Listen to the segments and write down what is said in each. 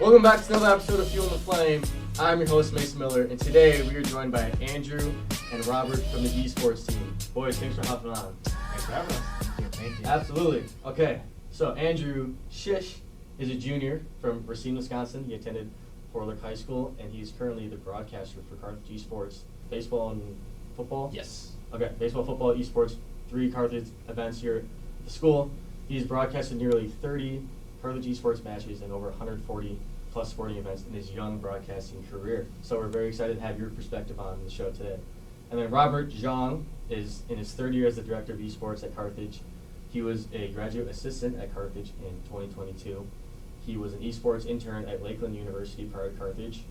Welcome back to another episode of Fuel the Flame. I'm your host, Mason Miller, and today we are joined by Andrew and Robert from the Esports team. Boys, thanks for hopping on. Thanks for having us. Thank you. Absolutely. Okay, so Andrew Shish is a junior from Racine, Wisconsin. He attended Horlick High School, and he's currently the broadcaster for Carthage Esports. Baseball and football? Yes. Okay, baseball, football, esports, 3 Carthage events here at the school. He's broadcasted nearly 30 Carthage esports matches and over 140 plus sporting events in his young broadcasting career. So we're very excited to have your perspective on the show today. And then Robert Zhang is in his 3rd year as the director of esports at Carthage. He was a graduate assistant at Carthage in 2022. He was an esports intern at Lakeland University prior to Carthage,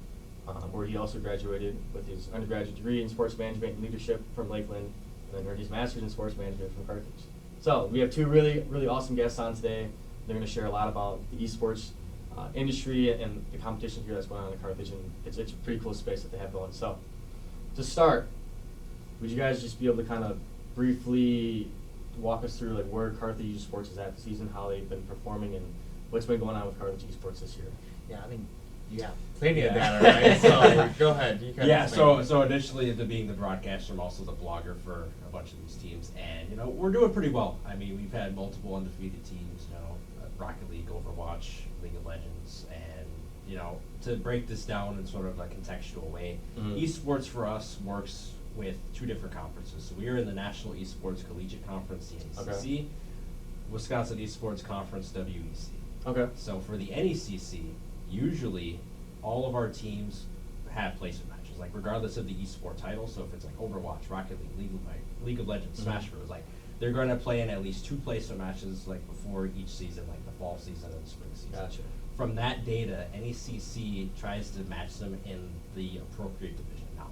where he also graduated with his undergraduate degree in sports management and leadership from Lakeland, and then earned his master's in sports management from Carthage. So we have 2 really, really awesome guests on today. They're going to share a lot about the esports industry and the competition here that's going on at Carthage, and it's a pretty cool space that they have going. So to start, would you guys just be able to kind of briefly walk us through like where Carthage Esports is at this season, how they've been performing, and what's been going on with Carthage Esports this year? Yeah, I mean, you have plenty of data, right? So go ahead. You Yeah, so initially being the broadcaster, I'm also the blogger for a bunch of these teams, and we're doing pretty well. I mean, we've had multiple undefeated teams, Rocket League, Overwatch, League of Legends, and to break this down in sort of a contextual way, esports for us works with 2 different conferences. So we are in the National Esports Collegiate Conference, the NECC, Wisconsin Esports Conference, WEC. Okay. So for the NECC, usually all of our teams have placement matches, like regardless of the esport title. So if it's like Overwatch, Rocket League, League of Legends, Smash Bros, like they're going to play in at least 2 placement matches like before each season, like the fall season and the spring season. Gotcha. From that data, NECC tries to match them in the appropriate division. Now,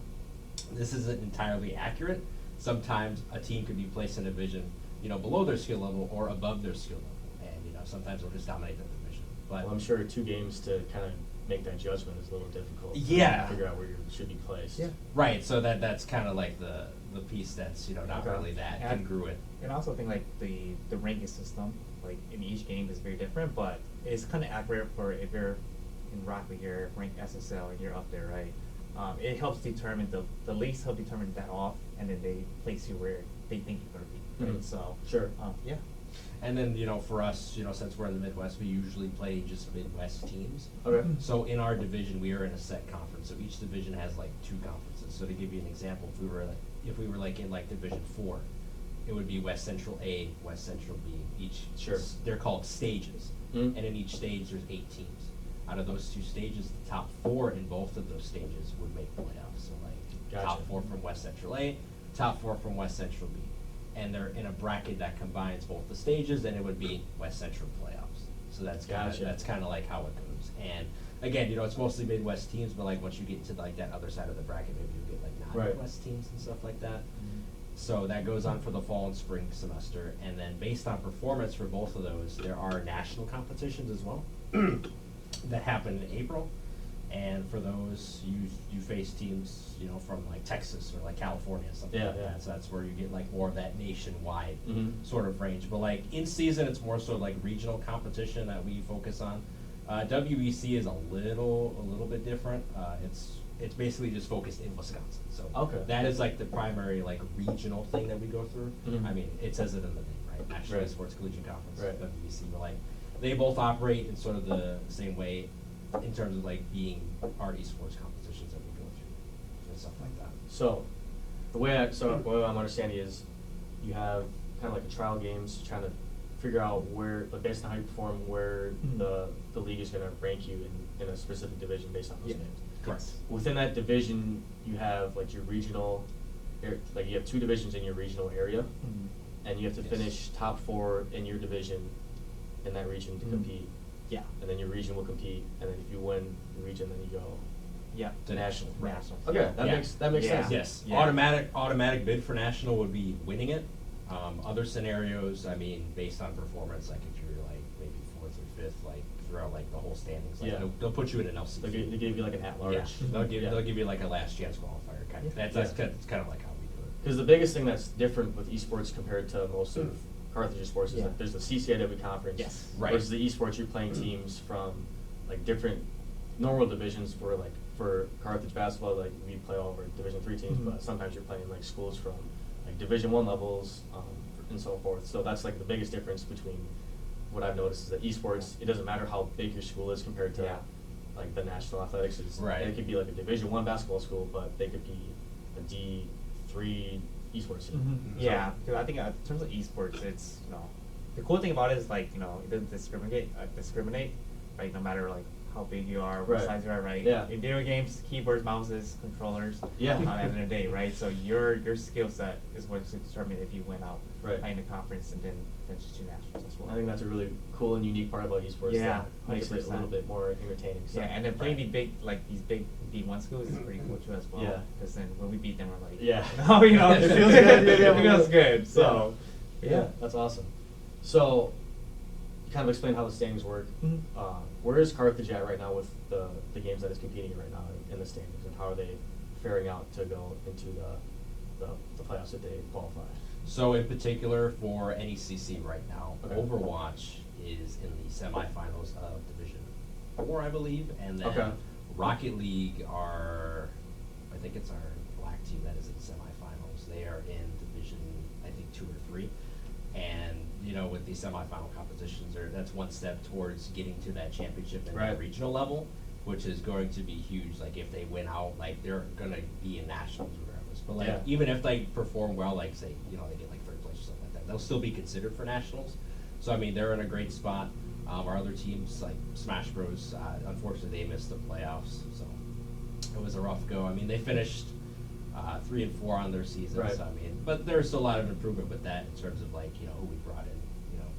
this isn't entirely accurate. Sometimes a team could be placed in a division, below their skill level or above their skill level, and sometimes they'll just dominate that division. But Well, I'm sure 2 games to kind of make that judgment is a little difficult. Yeah. To figure out where you should be placed. Yeah. right, so that's kind of like the piece that's not Okay. really that And congruent. And I also think like the ranking system, like in each game, is very different, but it's kind of accurate for if you're in Rocket League, you're ranked SSL and you're up there, right? It helps determine the leagues help determine that off, and then they place you where they think you're gonna be. Right? Mhm. So Sure. yeah. And then for us, since we're in the Midwest, we usually play just Midwest teams. Okay. So in our division, we are in a set conference. So each division has like 2 conferences. So to give you an example, if we were in like Division 4, it would be West Central A, West Central B. Sure. They're called stages, Mhm. and in each stage there's 8 teams. Out of those 2 stages, the top 4 in both of those stages would make playoffs. So like Gotcha. top 4 from West Central A, top 4 from West Central B. And they're in a bracket that combines both the stages, and it would be West Central playoffs. So that's Gotcha. kind of like how it goes. And again, it's mostly Midwest teams, but like once you get to like that other side of the bracket, maybe you get like non-Midwest teams and stuff like that. So that goes on for the fall and spring semester, and then based on performance for both of those, there are national competitions as well that happen in April. And for those, you face teams, from like Texas or like California, something like that. So that's where you get like more of that nationwide sort of range. But like in season, it's more so like regional competition that we focus on. WEC is a little bit different. It's basically just focused in Wisconsin. So that is like the primary like regional thing that we go through. I mean, it says it in the name, right? National Esports Collegiate Conference, WEC. But like they both operate in sort of the same way in terms of like being our esports competitions that we go through and stuff like that. So what I'm understanding is you have kind of like a trial games, trying to figure out where, but based on how you perform, where the league is going to rank you in a specific division based on those games. Correct. Within that division, you have like your regional, like you have 2 divisions in your regional area, and you have to finish top 4 in your division in that region to compete. Yeah. And then your region will compete, and then if you win the region, then you go Yeah. to national. National. Okay, that makes Yeah. sense. Yes. Yeah. Automatic bid for national would be winning it. Other scenarios, I mean, based on performance, like if you're like maybe 4th or 5th, like throughout like the whole standings, like they'll put you in an LCQ. They give you like an at-large. Yeah, they'll give you like a last chance qualifier kind of. That's kind of like how we do it. Because the biggest thing that's different with esports compared to most of Carthage sports is that there's the CCIW conference. Yes. Right. Versus the esports, you're playing teams from like different normal divisions for Carthage basketball, like we play all of our Division III teams, Mhm. but sometimes you're playing like schools from like Division I levels and so forth. So that's like the biggest difference between what I've noticed is that esports, it doesn't matter how big your school is compared to like the national athletics. Right. It could be like a Division I basketball school, but they could be a D3 esports team. Mhm. Yeah, because I think in terms of esports, it's the cool thing about it is like it doesn't discriminate, right? No matter like how big you are, what Right. size you are, right? Yeah. In video games, keyboards, mouses, controllers. Yeah. At the end of the day, right? So your skill set is what's to determine if you went out Right. in the conference and then just to nationals as well. I think that's a really cool and unique part about esports. Yeah, that makes it a 100%. little bit more entertaining. So. Yeah, and then playing these big D1 schools is pretty cool too as well. Yeah. Because then when we beat them, we're like, Yeah. oh, it feels good. It feels good. So, yeah, that's awesome. So, you kind of explained how the standings work. Mhm. Where is Carthage at right now with the games that it's competing in right now in the standings, and how are they faring out to go into the playoffs if they qualify? So in particular for NECC right now, Okay. Overwatch is in the semifinals of Division 4, I believe, and then Okay. Rocket League I think it's our black team that is in the semifinals. They are in Division, I think 2 or 3, and with these semifinal competitions, that's one step towards getting to that championship and Right. the regional level, which is going to be huge. Like if they win out, like they're gonna be in nationals regardless. But like Yeah. even if they perform well, like say they get like third place or something like that, they'll still be considered for nationals. So I mean they're in a great spot. Our other teams like Smash Bros, unfortunately they missed the playoffs, so it was a rough go. I mean they finished 3 and 4 on their season. Right. So I mean, but there's still a lot of improvement with that in terms of like who we brought in,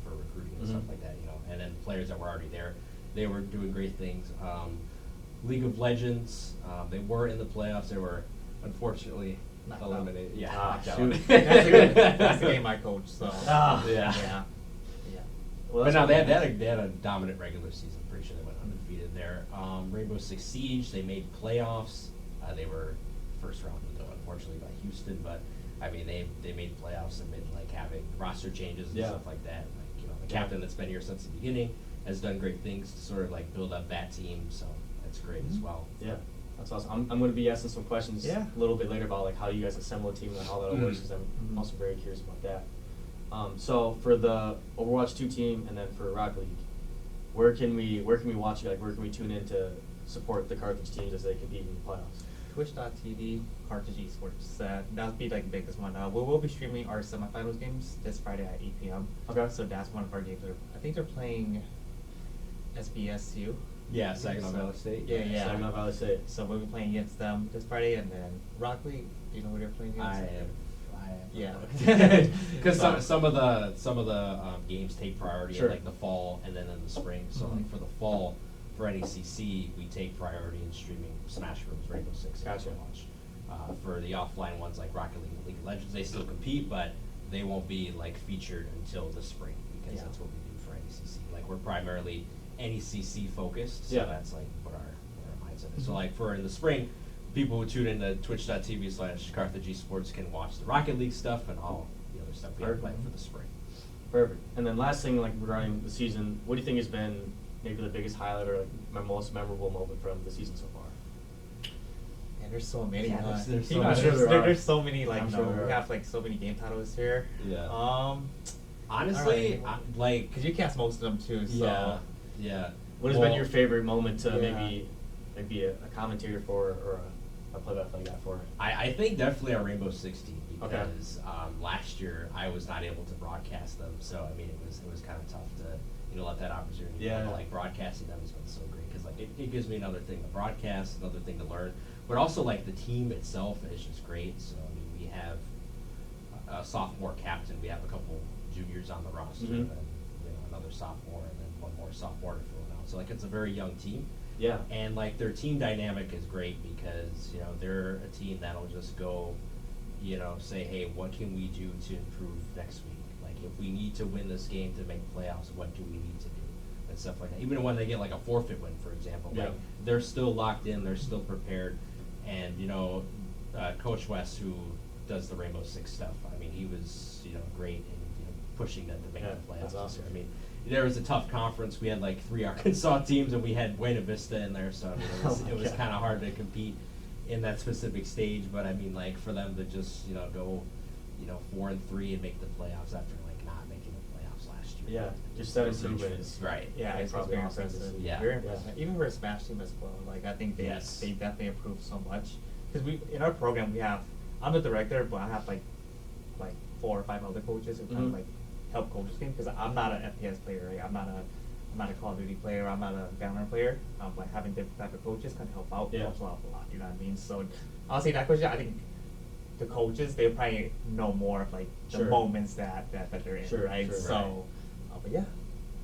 for recruiting and stuff Mhm. like that. And then players that were already there, they were doing great things. League of Legends, they were in the playoffs. They were unfortunately Knocked out. eliminated. Yeah, Ah, knocked out. shoot. That's the game I coach. So Ah. Yeah. yeah. Well, But that's no, what- they had a dominant regular season. Pretty sure they went undefeated there. Rainbow Six Siege, they made playoffs. They were first round though, unfortunately, by Houston. But I mean, they made playoffs amid like having roster changes and Yeah. stuff like that. Like the captain that's been here since the beginning has done great things to sort of like build up that team. So that's great as well. Yeah, that's awesome. I'm going to be asking some questions Yeah. a little bit later about like how you guys assemble a team and how that all works, because I'm Mhm. also very curious about that. So for the Overwatch 2 team and then for Rocket League, where can we watch you? Like where can we tune in to support the Carthage teams as they compete in the playoffs? Twitch.tv, Carthage Esports. That'll be like the biggest one. We will be streaming our semifinals games this Friday at 8 p.m. Okay. So that's one of our games. I think they're playing SBSU. Yeah, Saginaw So- Valley State. Yeah. Saginaw Valley State. So we'll be playing against them this Friday, and then Rock League. Do you know who they're playing against? Yeah. Because some of the games take priority Sure. in like the fall and then in the spring. So Mhm. like for the fall, for NECC, we take priority in streaming Smash Bros, Rainbow Six, and Gotcha. Overwatch. For the offline ones like Rocket League and League of Legends, they still compete, but they won't be like featured until the spring because Yeah. that's what we do for NECC. Like we're primarily NECC focused, so Yeah. that's like what our mindset is. So Mhm. like for in the spring, people who tune in to twitch.tv/Carthage Esports can watch the Rocket League stuff and all the other stuff we have planned for the spring. Perfect. And then last thing, like regarding the season, what do you think has been maybe the biggest highlight or like my most memorable moment from the season so far? And there's so many. Yeah, huh? there's so You know, many. I'm sure there are. there's so many. Like I'm sure there we are. have like so many game titles here. Yeah. Honestly, Alright. like Cause you cast most of them too. So yeah. What has been your favorite moment to Yeah. maybe a commentator for or a play-by-play guy for? I think definitely our Rainbow Six team Okay. because last year I was not able to broadcast them, so I mean it was kind of tough to let that opportunity. Yeah. But, like broadcasting them has been so great because like it gives me another thing to broadcast, another thing to learn, but also like the team itself is just great. So I mean we have a sophomore captain, we have a couple juniors on the roster, Mhm. and then another sophomore, and then one more sophomore to fill it out. So like it's a very young team. Yeah. And like their team dynamic is great because they're a team that'll just go, say, hey, what can we do to improve next week? Like if we need to win this game to make playoffs, what do we need to do? And stuff like that. Even when they get like a forfeit win, for example, Yeah. like they're still locked in, they're still prepared. And Coach West, who does the Rainbow Six stuff, I mean, he was great in pushing them to make Yeah, the playoffs. that's awesome. I mean, there was a tough conference. We had like 3 Arkansas teams, and we had Buena Vista in there, so I mean, it was kind of hard to compete in that specific stage. But I mean, like for them to just go 4-3 and make the playoffs after like not making the playoffs last year. Yeah, just 17 wins. Right. Yeah, it's probably very awesome to impressive. see. Yeah. Very impressive. Even for a Smash team as well. Like I think they Yes. they definitely improved so much. Because we in our program we have I'm the director, but I have like 4 or 5 other coaches who kind of Mhm. like help coach this game because I'm not an FPS player, right? I'm not a Call of Duty player. I'm not a Valorant player. But having different type of coaches can help out. Yeah. Helps out a lot. You know what I mean? So I'll say that question. I think the coaches they probably know more of like the Sure. moments that they're in, Sure, right? sure. So, but yeah.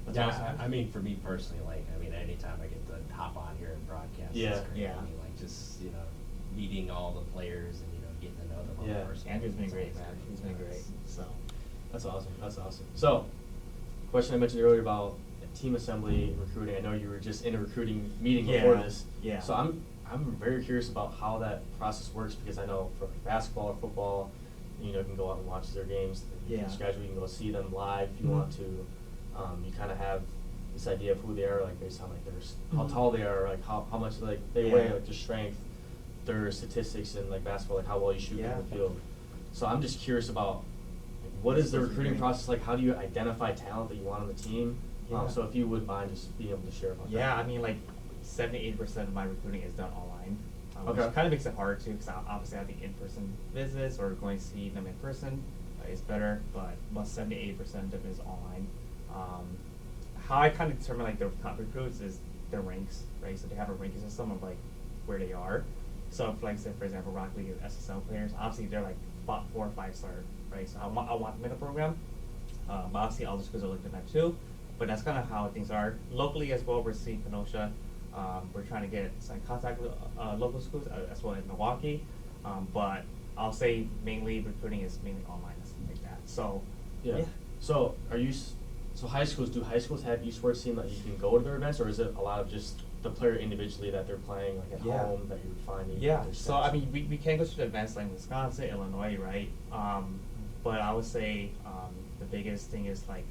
That's Yeah, awesome. I mean, for me personally, like, I mean, anytime I get to hop on here and broadcast, Yeah. it's great. Yeah. I mean, like, just, meeting all the players and, getting to know them on Yeah. a personal Andrew's been level, great, it's man. always He's been great. So. That's awesome. That's awesome. So, question I mentioned earlier about team assembly and recruiting. I know you were just in a recruiting meeting before Yeah, this. yeah. So I'm very curious about how that process works because I know for basketball or football, you can go out and watch their games. You can Yeah. schedule. You can go see them live if you Mhm. want to. You kind of have this idea of who they are, like based on like how Mhm. tall they are, like how much like they Yeah. weigh, like their strength, their statistics in like basketball, like how well you shoot Yeah. from the field. So I'm just curious about what is the That's recruiting great. process like? How do you identify talent that you want on the team? Yeah. So if you wouldn't mind just being able to share about that. Yeah, I mean, like 70-80% of my recruiting is done online. Which Okay. kind of makes it hard too, because obviously I think in-person visits or going to see them in person is better, but most 70-80% of it is online. How I kind of determine like their top recruits is their ranks, right? So they have a ranking system of like where they are. So if like say for example Rock League SSL players, obviously they're like 4 or 5 star, right? So I want them in the program. But obviously other schools are looking at that too. But that's kind of how things are. Locally as well, we're seeing Kenosha. We're trying to get some contact with local schools as well as Milwaukee. But I'll say mainly recruiting is mainly online and stuff like that. So Yeah. So so high schools, do high schools have esports team that you can go to their events, or is it a lot of just the player individually that they're playing like at Yeah. home that you're finding? Yeah, their so stats? I mean, we can go to the events like Wisconsin, Illinois, right? But I would say the biggest thing is like,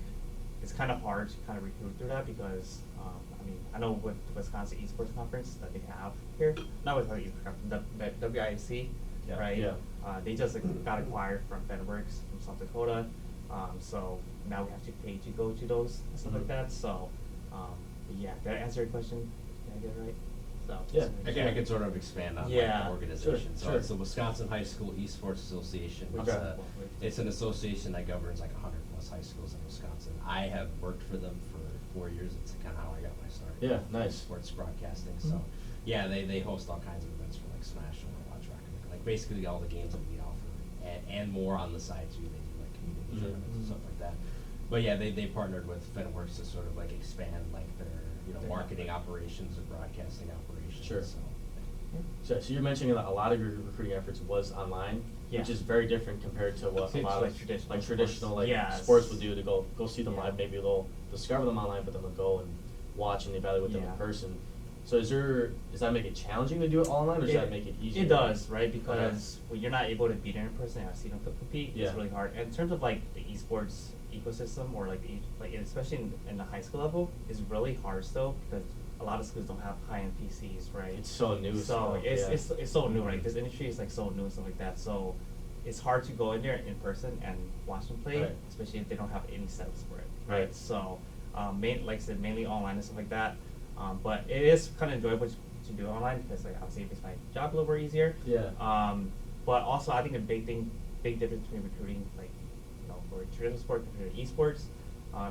it's kind of hard to kind of recruit through that because, I mean, I know with the Wisconsin Esports Conference that they have here, not Wisconsin Esports Conference, the WIAC, Yeah, right? yeah. They just got acquired from FedWorks from South Dakota, so now we have to pay to go to those and stuff like Mhm. that, so, but yeah, did I answer your question? Did I get it right? So, Yeah. I can sort of expand on Yeah. the organization. Sure, So sure. it's the Wisconsin High School Esports Association. Okay. It's an association that governs like 100+ high schools in Wisconsin. I have worked for them for 4 years. It's kind of how I got my start. Yeah, in nice. Sports broadcasting. So Mhm. yeah, they host all kinds of events for like Smash and Overwatch, like basically all the games that we offer, and more on the side too. They do like community Mhm. tournaments and Mhm. stuff like that. But yeah, they partnered with FedWorks to sort of like expand like their Their marketing operations and broadcasting operations. Sure. So. So you're mentioning that a lot of your recruiting efforts was online, Yeah. which is very different compared to what a It's lot like of traditional traditional sports. like Yes. sports would do to go see them Yeah. live. Maybe they'll discover them online, but then they'll go and watch and evaluate them in Yeah. person. So does that make it challenging to do it online, or does that make it easier? It does, right? Because when you're not able to be there in person and see them compete, Yeah. it's really hard. And in terms of like the esports ecosystem, or like especially in the high school level, it's really hard still because a lot of schools don't have high-end PCs, right? It's so new So still, it's yeah. it's so new, right? This industry is like so new and stuff like that. So it's hard to go in there in person and watch them play, Right. especially if they don't have any setups for it, Right. So like I said, mainly online and stuff like that. But it is kind of enjoyable to do online because like obviously it makes my job a little more easier. Yeah. But also I think a big difference between recruiting like for traditional sport compared to esports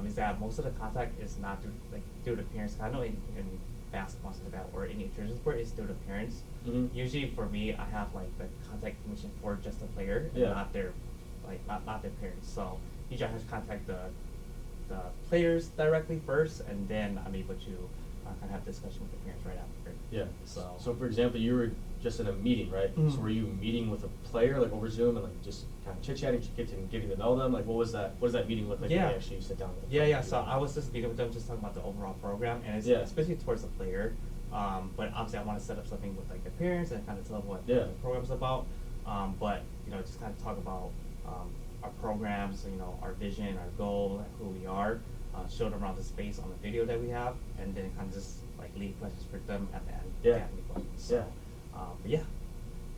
is that most of the contact is not through the parents. I know in basketball and stuff like that or any traditional sport is through the parents. Mhm. Usually for me I have like the contact information for just the player and Yeah. not their not their parents. So usually I have to contact the players directly first, and then I'm able to kind of have discussion with the parents right after. Yeah. So for example, you were just in a meeting, right? Mhm. So were you meeting with a player like over Zoom and like just kind of chit chatting, getting to know them? Like what does that meeting look like when Yeah. you actually sit down with them? Yeah. So I was just meeting with them, just talking about the overall program, and it's Yeah. especially towards the player. But obviously, I want to set up something with like the parents and kind of tell them what Yeah. the program's about. But just kind of talk about our programs, our vision, our goal, who we are. show them around the space on the video that we have, and then kind of just like leave questions for them at the end. if Yeah. they have any questions. So, Yeah. But yeah.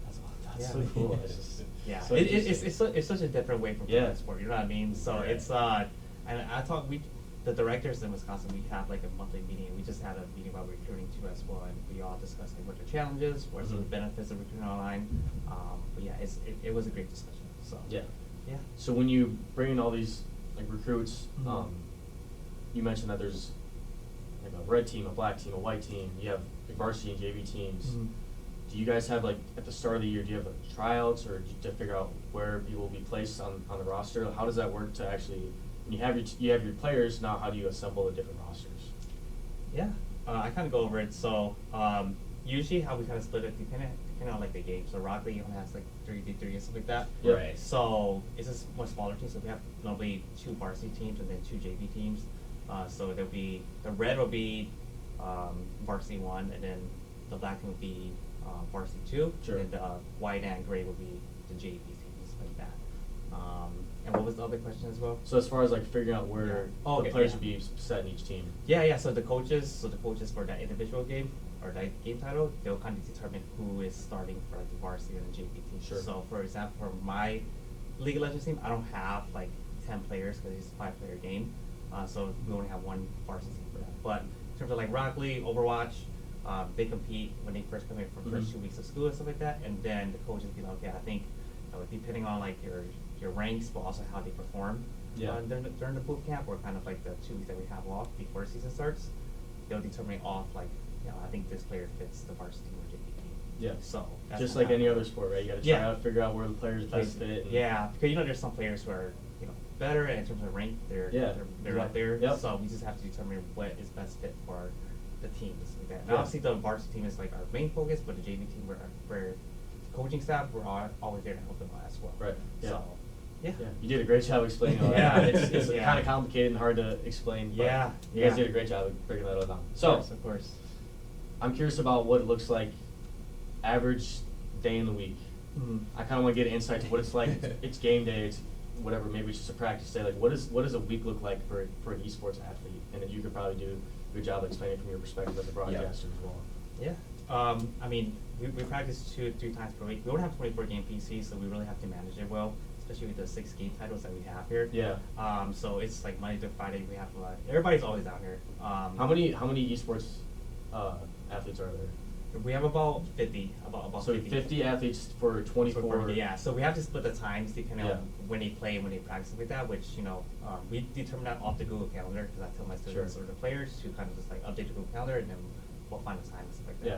That's all. That's Yeah. so cool. It's just, Yeah, so it's such a different way from Yeah. playing sport. You know what I mean? So Right. it's and the directors in Wisconsin, we have like a monthly meeting. We just had a meeting about recruiting too as well, and we all discussed like what the challenges, what are some of the benefits of recruiting online. But yeah, it was a great discussion. So Yeah. yeah. So when you bring in all these like recruits, Mhm. you mentioned that there's like a red team, a black team, a white team. You have like varsity and JV teams. Mhm. Do you guys have like at the start of the year? Do you have like tryouts, or do you have to figure out where people will be placed on the roster? How does that work to actually? When you have your players now, how do you assemble the different rosters? Yeah, I kind of go over it. So usually how we kind of split it depending on like the game. So Rockley only has like 3v3 and stuff like that. Yep. Right. So it's a much smaller team. So we have normally 2 varsity teams and then 2 JV teams. So there'll be the red will be varsity 1, and then the black team will be varsity 2, Sure. and the white and gray will be the JV teams like that. And what was the other question as well? So as far as like figuring out where Yeah. Oh, the okay, players yeah. would be set in each team. Yeah. So the coaches for that individual game or that game title, they'll kind of determine who is starting for like the varsity and the JV team. Sure. So for example, for my League of Legends team, I don't have like 10 players because it's a 5-player game. So we only have 1 varsity team for that. But in terms of like Rock League, Overwatch, they compete when they first come in for the first 2 weeks of school and stuff like that. And then the coaches be like, okay, I think depending on like your ranks, but also how they perform during the boot camp, or kind of like the 2 weeks that we have off before the season starts, they'll determine off like, I think this player fits the varsity or JV team. Yeah. So that's Just kinda like any how- other sport, right? You got to try Yeah. out, figure out where the players best fit. And Yeah, because there's some players who are better in terms of rank. They're Yeah. up there. Yep. So we just have to determine what is best fit for the teams like that. And Yeah. obviously the varsity team is like our main focus, but the JV team, we're coaching staff, we're always there to help them out as well. Right. Yeah. So yeah. Yeah, you did a great job explaining all that. Yeah. It's Yeah. kind of complicated and hard to explain. But Yeah, you guys yeah. did a great job of breaking that all down. Of course. I'm curious about what it looks like, average day in the week. Mhm. I kind of want to get insight to what it's like. It's game day. It's whatever. Maybe it's just a practice day. Like, what does a week look like for an esports athlete? And then you could probably do a good job of explaining from your perspective as a broadcaster as well. Yeah. I mean, we practice 2 to 3 times per week. We don't have 24 game PCs, so we really have to manage it well, especially with the 6 game titles that we have here. Yeah. So it's like Monday to Friday. We have everybody's always out here. How many esports athletes are there? We have about 50. About So 50 athletes for 24. Yeah. So we have to split the times depending Yeah. on when they play and when they practice with that. Which we determine that off the Google Calendar, because I tell my students Sure. or the players to kind of just like update the Google Calendar, and then we'll find the time and stuff like that.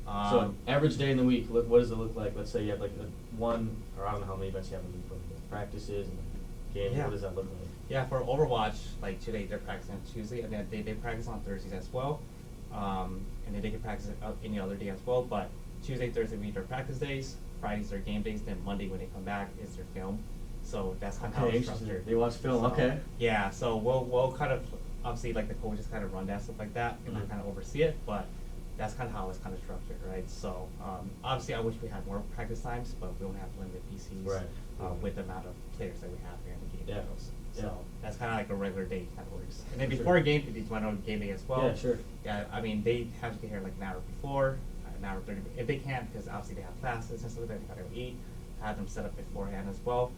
Yeah. So average day in the week, what does it look like? Let's say you have like one, or I don't know how many events you have in the week, but practices and games. Yeah. What does that look like? Yeah, for Overwatch, like today they're practicing on Tuesday, and then they practice on Thursdays as well. And then they can practice any other day as well. But Tuesday, Thursday we their practice days. Fridays their game days. Then Monday when they come back is their film. So that's kind of how Okay, it's interesting. structured. They watch film, So, okay. Yeah, so we'll kind of obviously like the coaches kind of run that stuff like that, and I Mhm. kind of oversee it. But that's kind of how it's kind of structured, right? So obviously I wish we had more practice times, but we only have limited PCs Right. with the amount of players that we have here in the game. Yeah. titles. Yeah. So that's kind of like a regular day kind of works. And then For before sure. a game, if you want to know game day as well. Yeah, sure. Yeah, I mean they have to get here like an hour before, an hour 30. If they can't, because obviously they have classes and stuff like that, they gotta eat. Have them set up beforehand as well.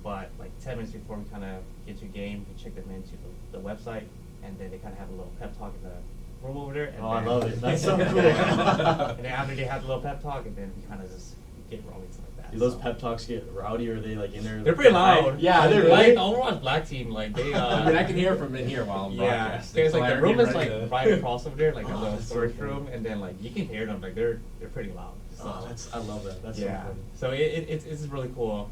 But like 10 minutes before we kind of get to a game, we check them into the website, and then they kind of have a little pep talk in the room over there. And Oh, I then- love it. That's so cool. And then after they have the little pep talk, and then we kind of just get rolling and stuff like that. Do those So- pep talks get rowdy, or are they like in there? They're pretty loud. Yeah, they're like really. the Overwatch Black team. Like they. I mean, I can hear from in here while I'm Yeah, broadcasting. there's so like I the already room is ready like to- right across over there, like a Oh, little that's so storage funny. room, and then like you can hear them. Like they're pretty loud. So I love that. That's yeah. so funny. So it's a really cool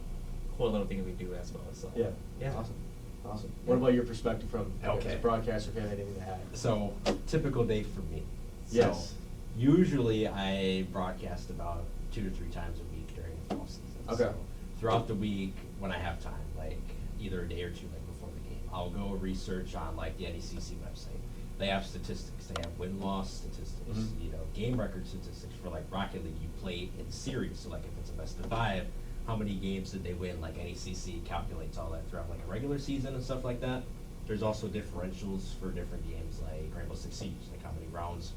little thing we do as well. So Yeah. yeah. Awesome. What about your perspective from Okay. as a broadcaster? If you have anything to add? So, typical day for me. Yes. So, usually I broadcast about 2 to 3 times a week during the fall season. Okay. So, throughout the week, when I have time, like either a day or two like before the game, I'll go research on like the NECC website. They have statistics. They have win-loss statistics. Mhm. You know, game record statistics for like Rocket League. You play in series, so like if it's a best of 5, how many games did they win? Like NECC calculates all that throughout like a regular season and stuff like that. There's also differentials for different games, like Rainbow Six Siege, like how many rounds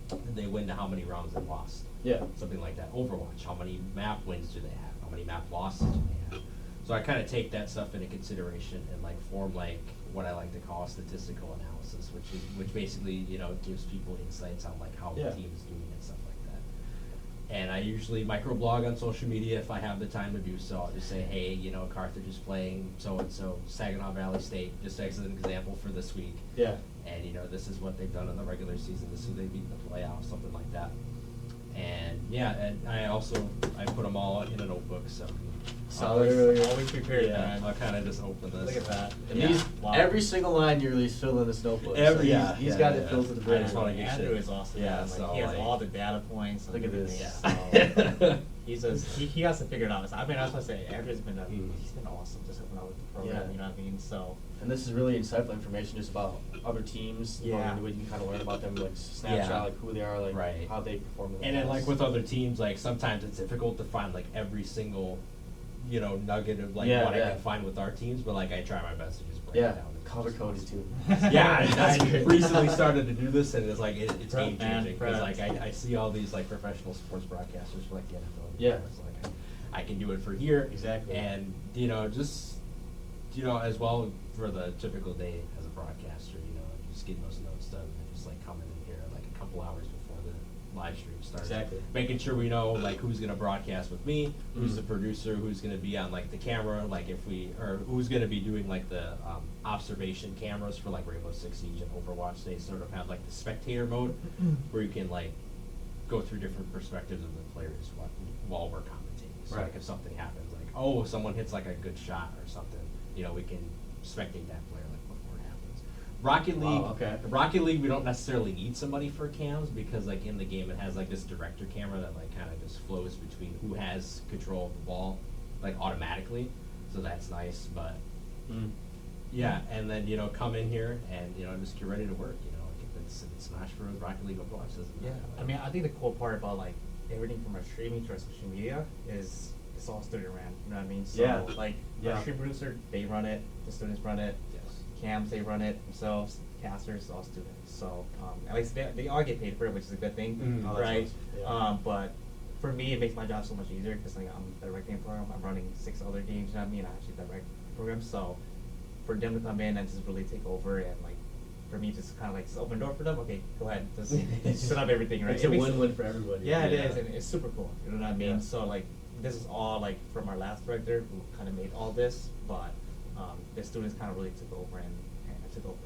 did they win to how many rounds they lost. Yeah. Something like that. Overwatch, how many map wins do they have? How many map losses do they have? So I kind of take that stuff into consideration and like form like what I like to call statistical analysis, which basically, you know, gives people insights on like how Yeah. the team is doing and stuff like that. And I usually microblog on social media if I have the time to do so. I'll just say, hey, you know, Carthage is playing so-and-so, Saginaw Valley State, just as an example for this week. Yeah. And, you know, this is what they've done in the regular season, this is who they beat in the playoffs, something like that. And, yeah, and I put them all in a notebook, so. Always prepared, Yeah. man. I'll kind of just open this. Look at that. And Yeah. these, Wow. every single line nearly is filled in this notebook. He's got it filled to the I brim. just wanna get Andrew shit. is awesome. Yeah, man. Like, so, he has like- all the data points. and Look at this. everything, so he's just he has to figure it out. I mean, I was gonna say Andrew's been he's been awesome just helping out with the program. Yeah. You know what I mean? So And this is really insightful information just about other teams. Yeah. We can kind of learn about them, like snapshot, Yeah. like who they are, like Right. how they perform. in the And then, like, past. with other teams, like, sometimes it's difficult to find, like, every single, you know, nugget of, like, Yeah, what I yeah. can find with our teams, but, like, I try my best to just break Yeah, it down. color coded too. Yeah, That's I great. recently started to do this, and it's like it's Prep, game man, changing because prep. like I see all these like professional sports broadcasters for like the NFL. and Yeah. It's like I can do it for here Exactly. and you know just you know as well for the typical day as a broadcaster, you know, just getting those notes done and just like coming in here like a couple hours before the live stream starts. Exactly. Making sure we know like who's gonna broadcast with me, who's Mhm. the producer, who's gonna be on like the camera, like if we or who's gonna be doing like the observation cameras for like Rainbow Six Siege and Overwatch. They sort of have like the spectator mode where you can like go through different perspectives of the players while we're commentating. So Right. like if something happens, like oh someone hits like a good shot or something, you know, we can spectate that player like before it happens. Rocket League, Wow, okay. Rocket League, we don't necessarily need somebody for cams because like in the game it has like this director camera that like kind of just flows between who has control of the ball like automatically, so that's nice. But Mm. yeah, and then you know come in here and you know just get ready to work. You know, like if it's Smash Bros, Rocket League, Overwatch doesn't yeah, matter. I mean, I think the cool part about like everything from our streaming to our social media is it's all student ran. You know what I mean? So Yeah. like Yeah. our stream producer, they run it. The students run it. yes. Cams, they run it themselves. Casters, all students. So at least they all get paid for it, which is a good thing, Mhm. Oh, that's right? nice. Yeah. But for me, it makes my job so much easier because like I'm directing a program. I'm running 6 other games. You know what I mean? I actually direct the program. So for them to come in and just really take over and like for me just kind of like just open the door for them. Okay, go ahead, just set up everything, right? It's It a makes- win-win for everybody. Yeah, it is, and it's super cool. You know what I mean? Yeah. So like, this is all like from our last director who kind of made all this, but the students kind of really took over and took over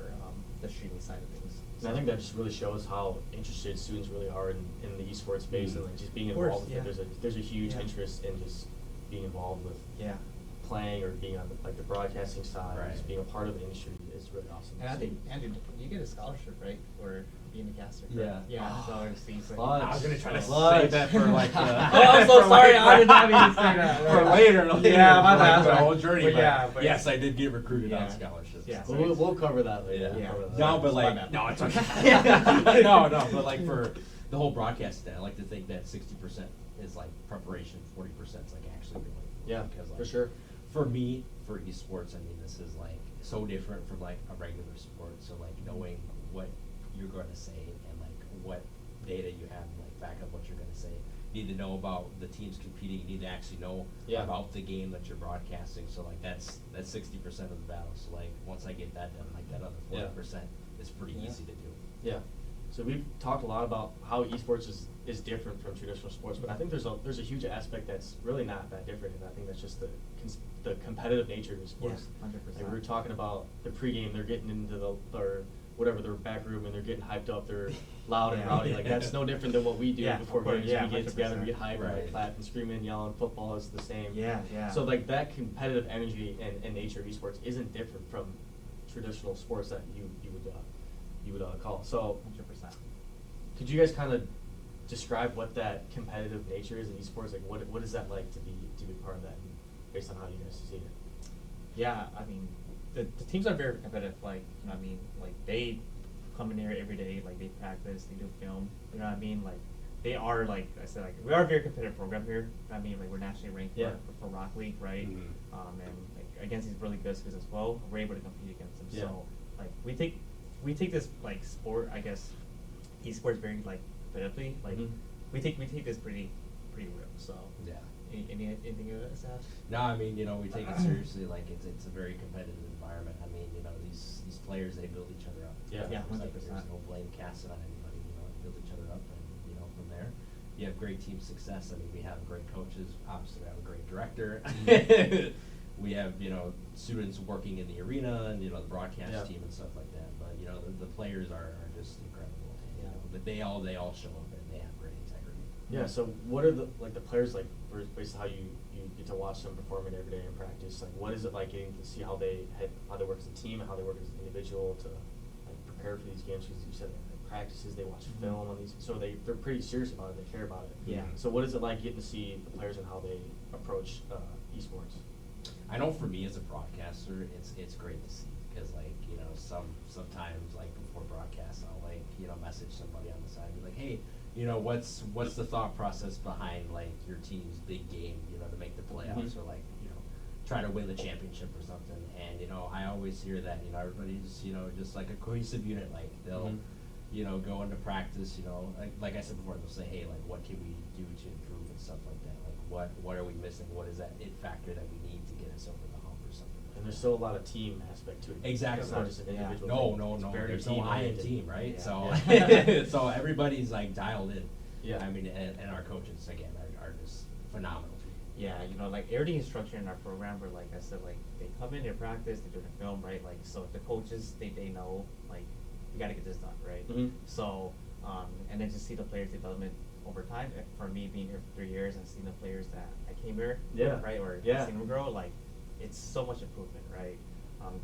the streaming side of things. And I think that just really shows how interested students really are in the esports space and like just being Of course, involved with yeah. it. There's a huge Yeah. interest in just being involved with Yeah, playing or being on the broadcasting side, Right. just being a part of the industry is really awesome. and to I think see. Andrew, you get a scholarship, right, for being a caster? Yeah. Correct? Yeah. So it's like, Fudge. I was gonna try to Fudge. save that for like. Oh, I'm so for sorry. later. I did not mean to say that. For later, Yeah, my for, bad, like, the sorry. whole journey. But But yeah, but- yes, I did get recruited Yeah. on scholarships. Yeah. so We'll cover that later. Yeah. We'll Yeah. cover that No, later. but It's my like, bad. no, it's okay. no, but like for the whole broadcast, I like to think that 60% is like preparation, 40% is like actually doing it. Yeah, Because, like, for sure. For me, for esports, I mean, this is like so different from like a regular sport. So like knowing what you're going to say and like what data you have and like back up what you're going to say. You need to know about the teams competing. You need to actually know Yeah. about the game that you're broadcasting. So like that's 60% of the battle. So like once I get that done, like that other 40% is pretty Yeah. easy to do. Yeah. So we've talked a lot about how esports is different from traditional sports, but I think there's a huge aspect that's really not that different, and I think that's just the competitive nature of sports. Yeah, 100%. Like we were talking about the pregame, they're getting into or whatever their back room and they're getting hyped up, they're loud and Yeah. rowdy. Like that's no different than what we do Yeah, before of course, games. yeah, We get together, we get 100%. hyped, and Right. like clap and screaming, yelling. Football is the same. Yeah, yeah. So like that competitive energy and nature of esports isn't different from traditional sports that you would call. So 100%. could you guys kind of describe what that competitive nature is in esports? Like, what is that like to be part of that, based on how you guys see it? Yeah, I mean, the teams are very competitive. Like, you know what I mean? Like, they come in here every day. Like, they practice, they do film. You know what I mean? Like, they are, like I said, like, we are a very competitive program here. You know what I mean? Like, we're nationally ranked Yeah. for Rock League, right? Mhm. And like, against these really good schools as well, we're able to compete against them. Yeah. So like we take this like sport, I guess, esports very like competitively. Like Mhm. we take this pretty real. So Yeah. anything you guys have? No, I mean, we take it seriously. Like it's a very competitive environment. I mean, these players, they build each other up. Yeah. Yeah, There's, like, 100%. there's no blame casted on anybody. Build each other up, and from there, you have great team success. I mean, we have great coaches. Obviously, we have a great director. We have students working in the arena and the broadcast Yeah. team and stuff like that. But the players are just incredible. Yeah. But they all show up and they have great integrity. Yeah. So what are the players like? Based on how you get to watch them performing every day in practice. Like, what is it like getting to see how they work as a team and how they work as an individual to like prepare for these games? Because you said like, practices, they watch film on these, so they're pretty serious about it. They care about it. Yeah. So what is it like getting to see the players and how they approach esports? I know for me as a broadcaster, it's great to see because sometimes like before broadcast, I'll message somebody on the side and be like, hey, what's the thought process behind like your team's big game, to make the playoffs Mhm. or like try to win the championship or something. And I always hear that everybody's just like a cohesive unit. Like they'll Mhm. go into practice. Like I said before, they'll say, hey, like what can we do to improve and stuff like that. Like what are we missing? What is that it factor that we need to get us over the hump or something? And there's still a lot of team aspect to it. Exactly. It's not just an Yeah. individual No, thing. It's very there's no I in team-oriented. team, right? Yeah. So, Yeah. so everybody's like dialed in. Yeah. I mean, and our coaches again are just phenomenal. Yeah, like everything is structured in our program where, like I said, like they come in, they practice, they do the film, right? Like, so the coaches, they know, like, we got to get this done, right? Mhm. So, and then to see the players' development over time, for me being here for 3 years and seeing the players that I came here, Yeah. right, or Yeah. seeing them grow, like, it's so much improvement, right?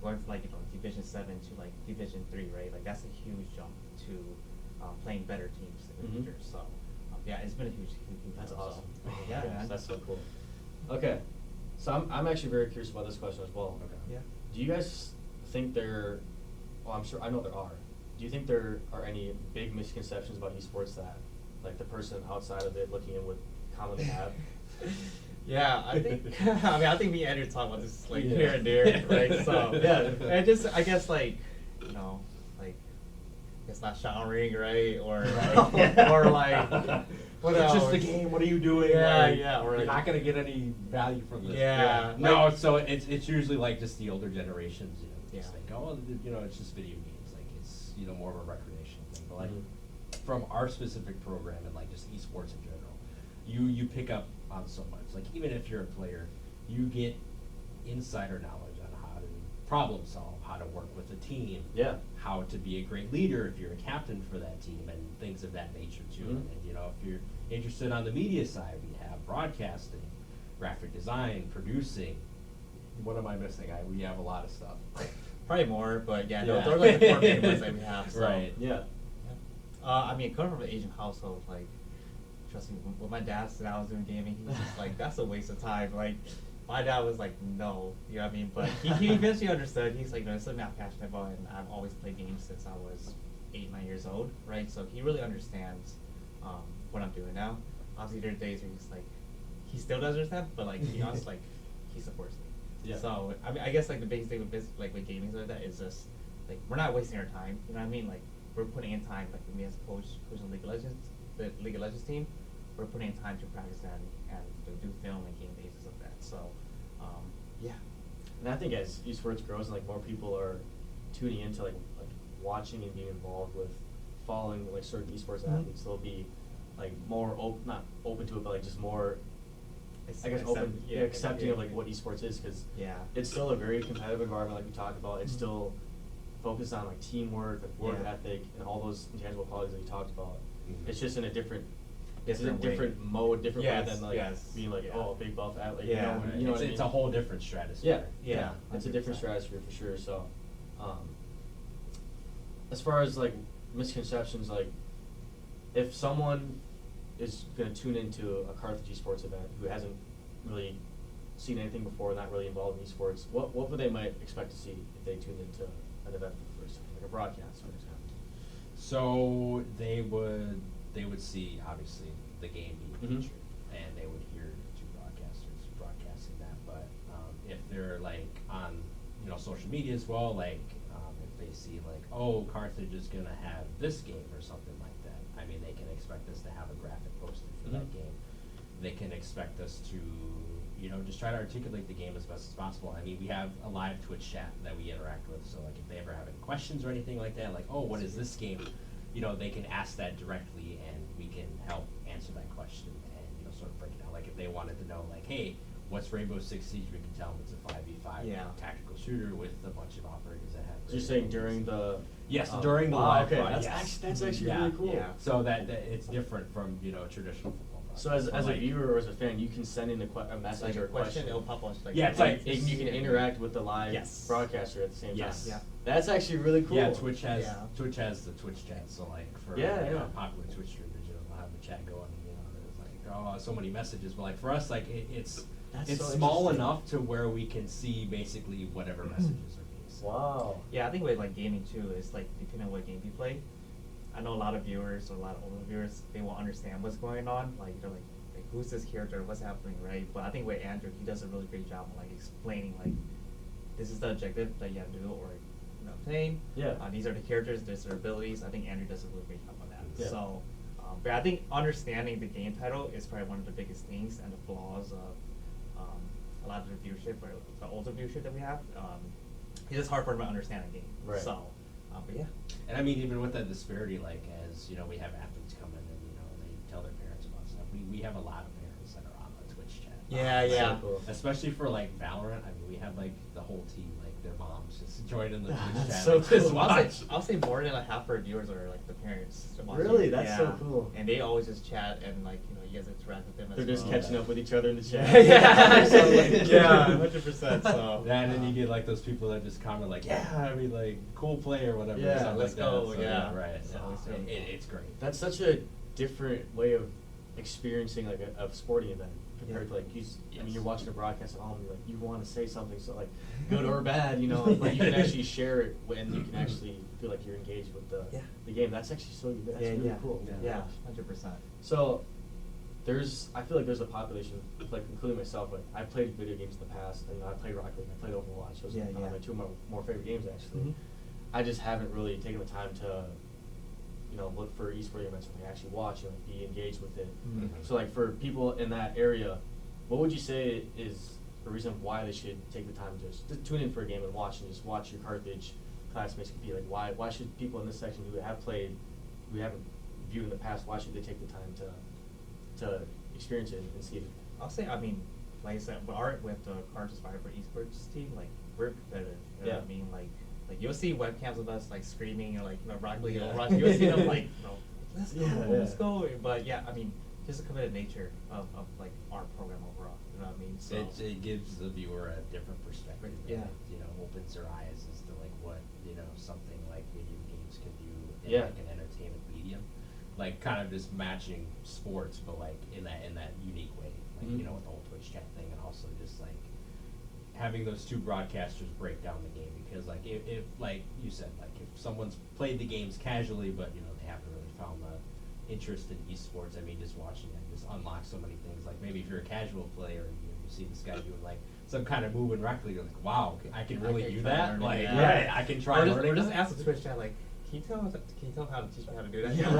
Going from like Division 7 to like Division 3, right? Like that's a huge jump to playing better teams in the Mhm. future. So, yeah, it's been a huge That's jump, awesome. So, yeah, man. That's so cool. Okay, so I'm actually very curious about this question as well. Okay. Yeah. Do you guys think well, I'm sure, I know there are. Do you think there are any big misconceptions about esports that, like, the person outside of it looking in would commonly have? Yeah, I think I think me and Andrew talk about this like Yeah. here and there, right? So Yeah. and I guess like like it's not showering, right? Or Yeah. or like what It's else? just a game. What are you doing? Yeah, Like, yeah, or you're like- not gonna get any value from this. Yeah, No, like- so it's usually like just the older generations. Just Yeah. like it's just video games. Like it's more of a recreational thing. But like Mhm. from our specific program and like just esports in general, you pick up on so much. Like even if you're a player, you get insider knowledge on how to problem solve, how to work with a team, Yeah. how to be a great leader if you're a captain for that team, and things of that nature too. Mhm. And if you're interested on the media side, we have broadcasting, graphic design, producing. What am I missing? We have a lot of stuff. probably more, but yeah, no, Yeah. those are like the core main ones that we have. So. Right. Yeah. I mean, coming from an Asian household, like, trust me, when my dad said I was doing gaming, he was just like, that's a waste of time. Like, my dad was like, no, you know what I mean? But he eventually understood. He's like, no, it's something I'm passionate about, and I've always played games since I was 8, 9 years old, right? So he really understands what I'm doing now. Obviously, there are days where he's like, he still doesn't understand, but like, to be honest, like, he supports me. Yeah. So, I mean, I guess like the biggest thing with gaming like that is just, like, we're not wasting our time, you know what I mean? Like, we're putting in time, like me as a coach the League of Legends team, we're putting in time to practice and do film and game basis of that. So, yeah. And I think as esports grows and like more people are tuning into like watching and being involved with following like certain esports Mhm. athletes, they'll be like more not open to it, but like just more, It's I guess, accept- accepting of like what esports is, because Yeah. it's still a very competitive environment like we talked about. It's Mhm. still focused on like teamwork, like work Yeah. ethic, and all those intangible qualities that you talked about. Mhm. It's just in a different Different way. different mode, different Yes, way than like yes, being like, yeah. oh, big buff athlete. Yeah. You know, Right. you know what I It's mean? a whole different stratosphere. Yeah, Yeah, it's a different 100%. stratosphere for sure. So, as far as like misconceptions, like if someone is gonna tune into a Carthage Esports event who hasn't really seen anything before, not really involved in esports, what would they might expect to see if they tuned into an event for the first time, like a broadcast, for example? So they would see obviously the game being Mhm. featured, and they would hear two broadcasters broadcasting that. But if they're like on social media as well, like if they see like, oh, Carthage is gonna have this game or something like that, I mean, they can expect us to have a graphic posted for that game. They can expect us to, just try to articulate the game as best as possible. I mean, we have a live Twitch chat that we interact with, so like if they ever have any questions or anything like that, like, oh, what is this game? They can ask that directly, and we can help answer that question and sort of break it down. Like if they wanted to know, like, hey, what's Rainbow Six Siege? We can tell them it's a 5v5 tactical shooter with a bunch of operators that have. So you're saying during the during the live okay, broadcast. that's actually really cool. Yeah. So that it's different from traditional football. So as a viewer or as a fan, you can send in a message like or a question. It'll pop up. Like, it's like you can interact with the live broadcaster at the same time. Yeah. That's actually really cool. Yeah, Twitch has the Twitch chat. So like for popular Twitch streamers, they'll have the chat going. There's like so many messages. But like for us, like it's so small enough to where we can see basically whatever messages are being sent. Wow. Yeah, I think with like gaming too, it's like depending on what game you play. I know a lot of viewers or a lot of older viewers, they won't understand what's going on. Like they're like who's this character? What's happening, right? But I think with Andrew, he does a really great job of like explaining like this is the objective that you have to do or obtain. Yeah. These are the characters. These are their abilities. I think Andrew does a really great job on that. Yeah. So, but I think understanding the game title is probably one of the biggest things and the flaws of a lot of the viewership or the older viewership that we have. It's just hard for them to understand a game. Right. So, but yeah. And I mean, even with that disparity, like as we have athletes come in and they tell their parents about stuff. We have a lot of parents that are on the Twitch chat. Yeah. So cool. Especially for like Valorant. I mean, we have like the whole team, like their moms just joining the Twitch That's chat. so like, just cool. watch. I'll say more than like half our viewers are like the parents. Watching. Really? That's so cool. And they always just chat and like you guys interact with them. They're as just well. catching up with each other in the chat. Yeah, So, like, yeah, 100%. So Yeah, and then you get like those people that just comment like, I mean, like cool play or whatever. Yeah, or something let's like go, That. So, yeah. right. So So, it's really cool. it's great. That's such a different way of experiencing like a sporting event compared to like I mean you're watching a broadcast at home, you're like you want to say something, so like good or bad, but you can actually share it and you can actually feel like you're engaged with the game. That's actually that's really cool. Yeah, 100%. So I feel like there's a population, like including myself, like I played video games in the past, and I played Rocket League, I played Overwatch. Those are my two of my more favorite games actually. Mhm. I just haven't really taken the time to look for esports events and like actually watch and like, be engaged with it. Mhm. So like for people in that area, what would you say is a reason why they should take the time to just tune in for a game and just watch your Carthage classmates compete? Like why should people in this section who have played, who haven't viewed in the past, why should they take the time to experience it and see it? I'll say, I mean, like I said, with the Carthage for Esports team, like we're competitive. You know what I mean? Like you'll see webcams of us like screaming or like Rocket League or Overwatch. You'll see them like let's go, let's go. But yeah, I mean, just the competitive nature of like our program overall. You know what I mean? So It gives the viewer a different perspective. Yeah. And it opens their eyes as to like what something like video games can do in like an entertainment medium, like kind of just matching sports, but like in that unique way, like with the whole Twitch chat thing, and also just like having those two broadcasters break down the game, because like if like you said, like if someone's played the games casually, but they haven't really found the interest in esports, I mean, just watching it just unlocks so many things. Like maybe if you're a casual player and you see this guy doing like some kind of move in Rocket League, you're like, wow, I can really do that. Like, I can try learning. Or just ask the Twitch chat like, can you tell me how to teach me how to do that? Yeah,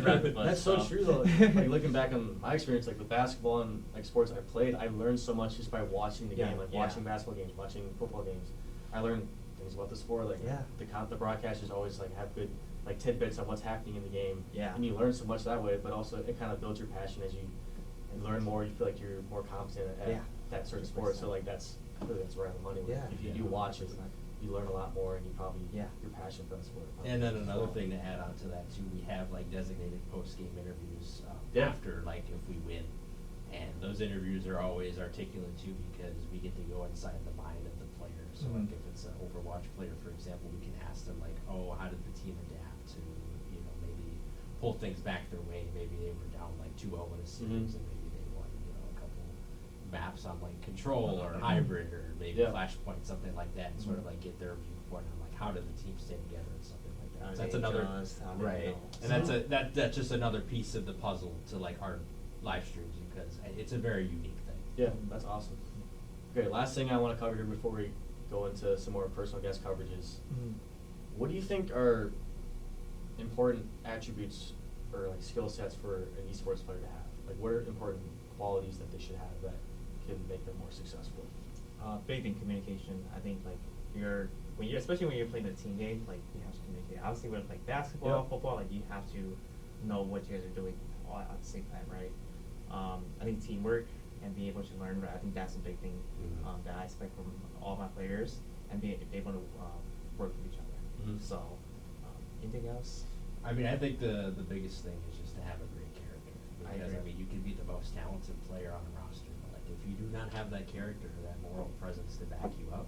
right. But That's so true though. Like looking back on my experience, like with basketball and like sports I played, I learned so much just by watching the game, like watching basketball games, watching football games. I learned things about the sport, like the broadcasters always like have good like tidbits on what's happening in the game. Yeah. And you learn so much that way, but also it kind of builds your passion as you learn more. You feel like you're more competent at that certain sport. So like I feel like that's where I have the money. If you do watch it, you learn a lot more, and you probably your passion for the sport. And then another thing to add on to that too, we have like designated post-game interviews after like if we win, and those interviews are always articulate too, because we get to go inside the mind of the player. So like if it's an Overwatch player, for example, we can ask them like, oh, how did the team adapt to maybe pull things back their way? Maybe they were down like 2-0 in a series, and maybe they won a couple maps on like control or hybrid or maybe flashpoint, something like that, and sort of like get their viewpoint on like how did the team stay together and something like that. So that's another and that's just another piece of the puzzle to like our live streams, because it's a very unique thing. Yeah, that's awesome. Okay, last thing I want to cover here before we go into some more personal guest coverages. Mhm. What do you think are important attributes or like skill sets for an esports player to have? Like, what are important qualities that they should have that can make them more successful? Big thing, communication. I think like especially when you're playing a team game, like you have to communicate. Obviously with like basketball, football, like you have to know what you guys are doing all at the same time, right? I think teamwork and being able to learn, I think that's a big thing that I expect from all my players, and being able to work with each other. So, anything else? I mean, I think the biggest thing is just to have a great character. I Because, agree. mean, you can be the most talented player on a roster, but like if you do not have that character, that moral presence to back you up,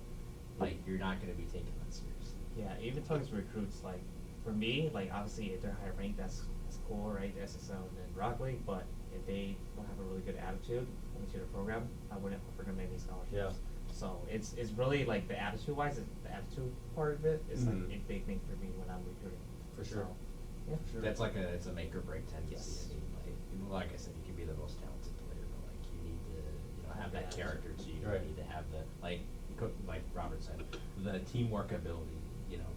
like you're not going to be taken that seriously. Yeah, even talking to recruits, like for me, like obviously if they're higher ranked, that's cool, right? The SSL and then Rock League, but if they don't have a really good attitude into the program, I wouldn't offer them any scholarships. Yeah. So it's really like the attitude wise, the attitude part of it is like a big thing for me when I'm recruiting. For sure. So, yeah. For sure. That's like it's a make or break tendency. Yes. I mean, like I said, you can be the most talented player, but like you need to have that Yeah. character. So you Right. need to have the like Robert said, the teamwork ability,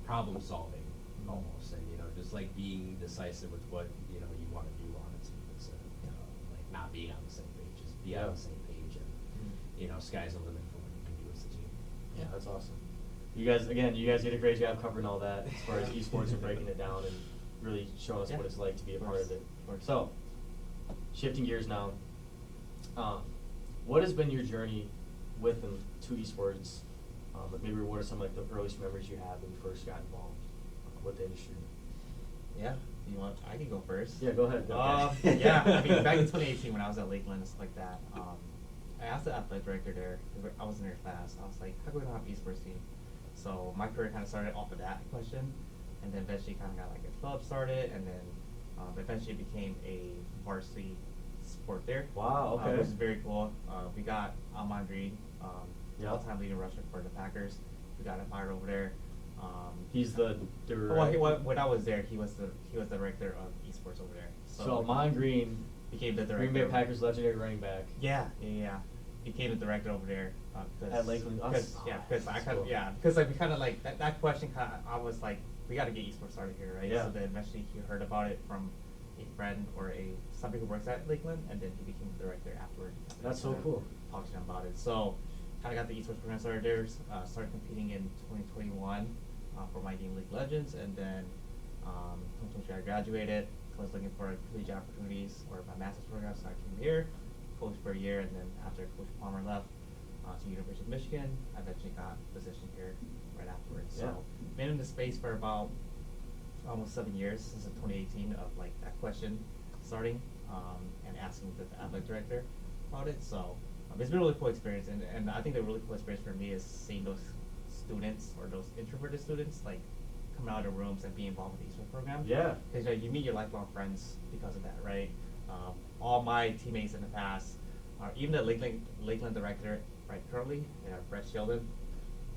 problem solving almost, and just like being decisive with what you want to do on a team. It's like not being on the same page, just be on the same page, and sky's the limit for what you can do as a team. Yeah, that's awesome. You guys did a great job covering all that as far as esports and breaking it down and really showing us Yeah. what it's like to be a Of part of course. it. So, shifting gears now, what has been your journey with and to esports? Like maybe what are some like the earliest memories you have when you first got involved with the industry? Yeah, I can go first. Yeah, go ahead. Yeah, I mean, back in 2018 when I was at Lakeland and stuff like that, I asked the athletic director there, 'cause I was in their class, I was like, how come we don't have an esports team? So my career kind of started off of that question, and then eventually kind of got like a club started, and then eventually it became a varsity sport there. Wow, okay. Which is very cool. We got Almon Green, Yeah. all-time leading rusher for the Packers. We got him hired over there. He's the When I was there, he was the director of esports over there. so Mon Green became the director. Green Bay Packers legendary running back. Yeah. Became the director over there. At Lakeland? Because I kind of because like we kind of like that question kind of I was like we got to get esports started here, right? Yeah. So then eventually he heard about it from a friend or somebody who works at Lakeland, and then he became the director afterward. That's so cool. Talked to him about it. So kind of got the esports program started there. Started competing in 2021 for my game League Legends, and then 2023 I graduated. Was looking for collegiate opportunities or my master's program, so I came here, coached for a year, and then after Coach Palmer left to University of Michigan, I eventually got a position here right afterwards. Yeah. So been in the space for about almost 7 years since 2018 of like that question starting and asking the athletic director about it. So it's been a really cool experience, and I think the really cool experience for me is seeing those students or those introverted students like coming out of the rooms and being involved with the esports program. Yeah. Because you meet your lifelong friends because of that, right? All my teammates in the past, even the Lakeland director, right, currently, Brett Sheldon,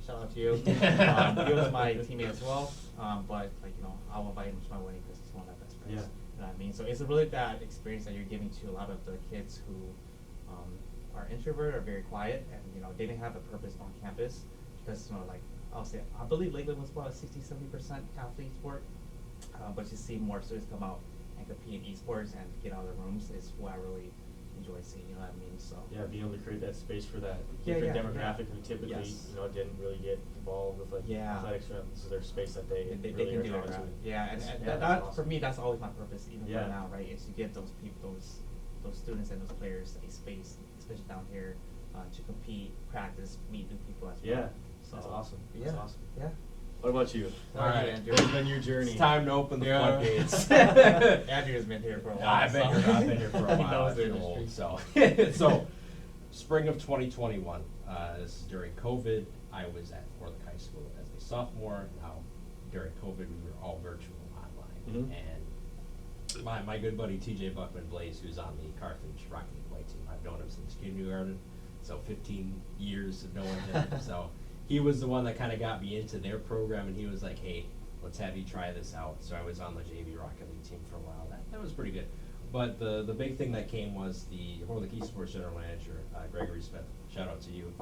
shout out to you. He was my teammate as well, but like I'll invite him to my wedding because he's one of my best friends. Yeah. You know what I mean? So it's a really bad experience that you're giving to a lot of the kids who are introvert or very quiet, and they didn't have a purpose on campus because like I'll say I believe Lakeland was about a 60-70% athlete sport, but to see more students come out and compete in esports and get out of the rooms is what I really enjoy seeing. You know what I mean? So Yeah, being able to create that space for that Yeah, different yeah, demographic yeah. who typically, Yes. didn't really get involved with like Yeah. athletics. This is their space that they they really can do are it. drawn Right? to. Yeah, and Yeah, that that's awesome. for me that's always my purpose even Yeah. right now, right? Is to give those people, those students and those players a space, especially down here, to compete, practice, meet new people as well. Yeah, So, that's awesome. Yeah. That's awesome. Yeah. What about you? All right, Andrew. What's been your journey? It's time to open the floodgates. Andrew has been here for a while. I've been here for a He while. knows the I feel industry. old, so spring of 2021. This is during COVID. I was at Forlick High School as a sophomore. Now, during COVID, we were all virtual online, Mhm. and my good buddy TJ Buckman Blaze, who's on the Carthage Rocket League white team. I've known him since kindergarten, so 15 years of knowing him. So he was the one that kind of got me into their program, and he was like, "Hey, let's have you try this out." So I was on the JV Rocket League team for a while. That was pretty good. but the big thing that came was the Horlick Esports general manager, Gregory Smith, shout out to you,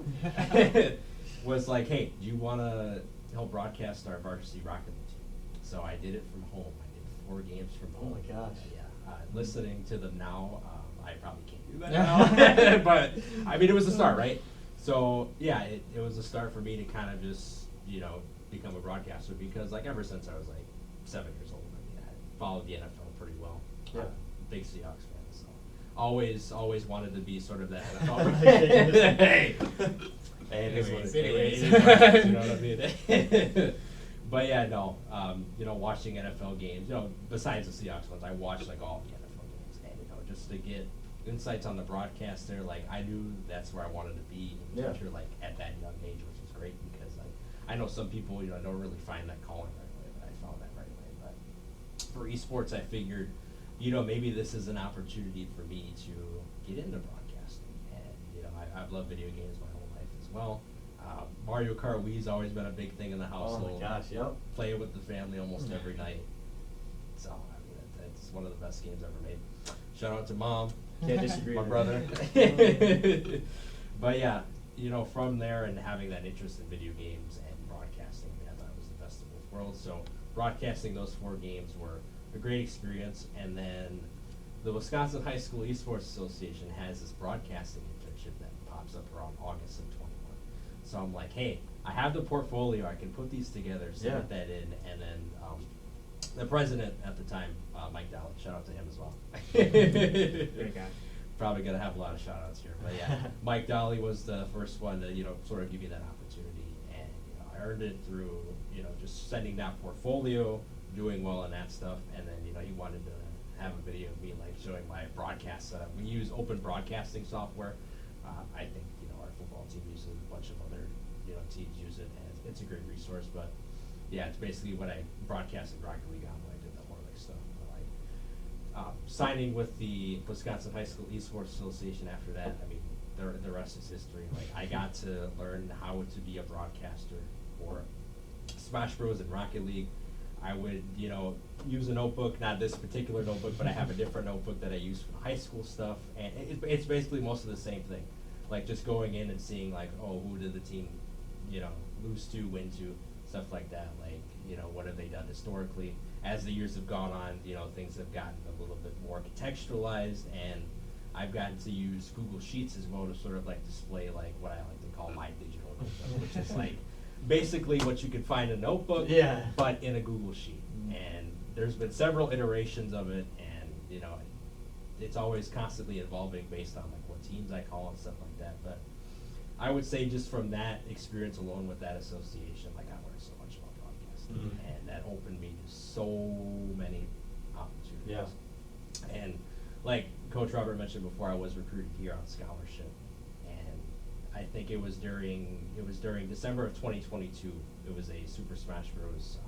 was like, hey, do you want to help broadcast our varsity Rocket League team? So I did it from home. I did 4 games from home. Oh my gosh. Yeah. Listening to them now, I probably can't do that now. But, I mean, it was a start, right? So, yeah, it was a start for me to kind of just, become a broadcaster because, like, ever since I was, like, 7 years old, I mean, I followed the NFL pretty well. Yeah. Big Seahawks fan, so always wanted to be sort of that NFL. Hey, it is what it is. You know what I mean? But yeah, no, watching NFL games, besides the Seahawks ones, I watched like all the NFL games, and just to get insights on the broadcast there, like I knew that's where I wanted to be in the future, like at that young age, which was great because like I know some people, don't really find that calling right away, but I found that right away. But for esports, I figured, maybe this is an opportunity for me to get into broadcasting, and I've loved video games my whole life as well. Mario Kart Wii's always been a big thing in the household. Oh my gosh, yep. Play it with the family almost every night. So, I mean, that's one of the best games ever made. Shout out to Mom. Can't disagree. My with brother. you. But yeah, from there and having that interest in video games and broadcasting, man, that was the best of both worlds. So, broadcasting those 4 games were a great experience. And then the Wisconsin High School Esports Association has this broadcasting internship that pops up around August of 21. So I'm like, hey, I have the portfolio. I can put these together, submit that in, and then the president at the time, Mike Dowling, shout out to him as well. Great guy. Probably gonna have a lot of shout outs here, but yeah, Mike Dowling was the first one to sort of give me that opportunity, and I earned it through just sending that portfolio, doing well in that stuff, and then he wanted to have a video of me like showing my broadcast setup. We use open broadcasting software. I think our football team uses it, a bunch of other teams use it, and it's a great resource. But yeah, it's basically what I broadcasted Rocket League on when I did the Horlick stuff. Signing with the Wisconsin High School Esports Association after that, I mean, the rest is history. Like I got to learn how to be a broadcaster for Smash Bros. And Rocket League. I would, use a notebook, not this particular notebook, but I have a different notebook that I use for the high school stuff, and it's basically most of the same thing. Like just going in and seeing like, oh, who did the team, lose to, win to, stuff like that. Like, what have they done historically? As the years have gone on, things have gotten a little bit more contextualized, and I've gotten to use Google Sheets as well to sort of like display like what I like to call my digital notebook, which is like basically what you could find in a notebook, but in a Google Sheet. And there's been several iterations of it, and it's always constantly evolving based on like what teams I call and stuff like that. But I would say just from that experience alone with that association, like I learned so much about broadcasting, and that opened me to so many opportunities. Yeah. And like Coach Robert mentioned before, I was recruited here on scholarship, and I think it was during December of 2022. It was a Super Smash Bros.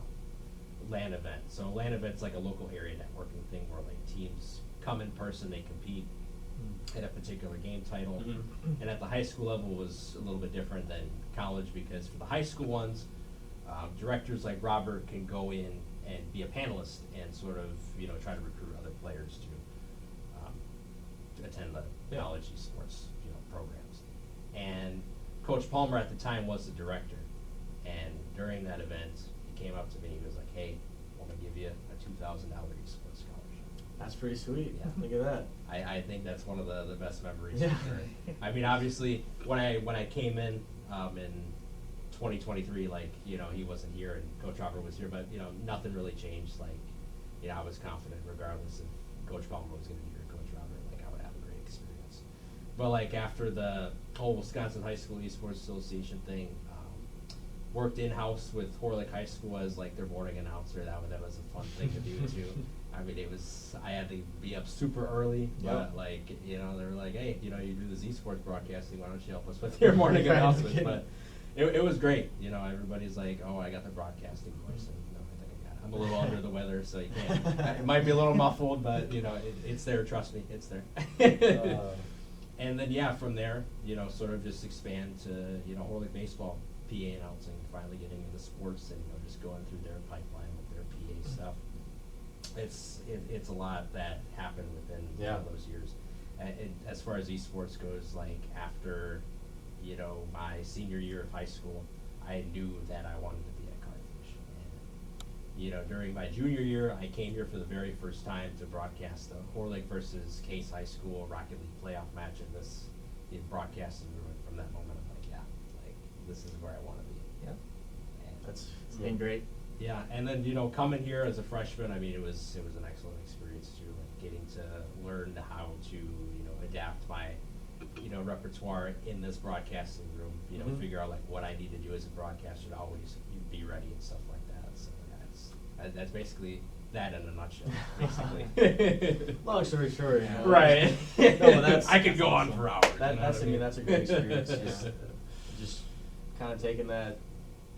LAN event. So a LAN event's like a local area networking thing where like teams come in person, they compete at a particular game title. And at the high school level was a little bit different than college, because for the high school ones, directors like Robert can go in and be a panelist and sort of try to recruit other players to attend the college esports programs. And Coach Palmer at the time was the director, and during that event he came up to me, he was like, hey, I want to give you a $2,000 esports scholarship. That's pretty sweet. Yeah. Look at that. I think that's one of the best memories. For sure. I mean, obviously, when I came in 2023, like he wasn't here and Coach Robert was here, but nothing really changed. Like I was confident regardless if Coach Palmer was going to be here, Coach Robert, like I would have a great experience. But like after the whole Wisconsin High School Esports Association thing, worked in-house with Horlick High School as like their morning announcer. That was a fun thing to do too. I mean, I had to be up super early, but like, they were like, hey, you do this esports broadcasting, why don't you help us with your morning announcements? But it was great. Everybody's like, oh, I got the broadcasting voice, and I think I got it. I'm a little under the weather, so you can't. It might be a little muffled, but it's there. Trust me, it's there. And then from there, sort of just expand to Horlick baseball. PA announcing, finally getting into sports, and just going through their pipeline with their PA stuff. it's a lot that happened within those years. As far as esports goes, like after, you know, my senior year of high school, I knew that I wanted to be at Carthage. And, you know, during my junior year, I came here for the very first time to broadcast the Horlick versus Case High School Rocket League playoff match, and this broadcasting room. From that moment, I'm like, yeah, like this is where I want to be. Yep. And It's been great. yeah, and then, you know, coming here as a freshman, I mean, it was an excellent experience too, like getting to learn how to, you know, adapt my, you know, repertoire in this broadcasting room, you know, figure out like what I need to do as a broadcaster to always be ready and stuff like that. So that's basically that in a nutshell, basically. Long story short, you know. Right. No, but that's I could go on awesome. for hours. That, you know that's what I mean that's a great experience. Yeah. Just kind of taking that.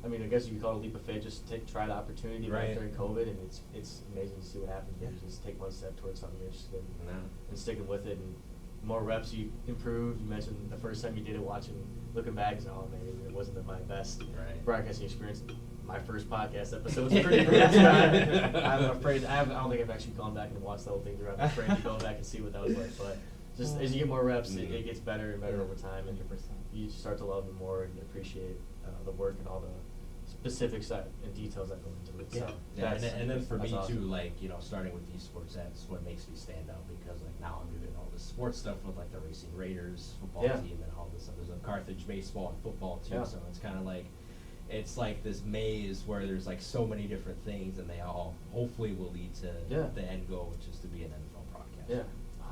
I mean, I guess you could call it a leap of faith. Just try the opportunity Right. during COVID, and it's amazing to see what happens. Yeah. You just take one step towards something you're interested in, No. and sticking with it. And more reps, you improve. You mentioned the first time you did it, looking back, and oh man, it wasn't my best Right. broadcasting experience. My first podcast episode was pretty great. I'm afraid. I don't think I've actually gone back and watched the whole thing through. I'm afraid to go back and see what that was like. But just as you get more reps, it gets better and better over time, and 100%. you start to love it more and appreciate the work and all the specifics and details that go into it. So Yeah, and then for me that's awesome. too, like, you know, starting with esports, that's what makes me stand out, because like now I'm doing all this sports stuff with like the Racing Raiders football team and all this stuff. There's a Carthage baseball and football too, Yeah. so it's kind of like, it's like this maze where there's like so many different things, and they all hopefully will lead to the end goal, which is to be an NFL broadcaster. Yeah.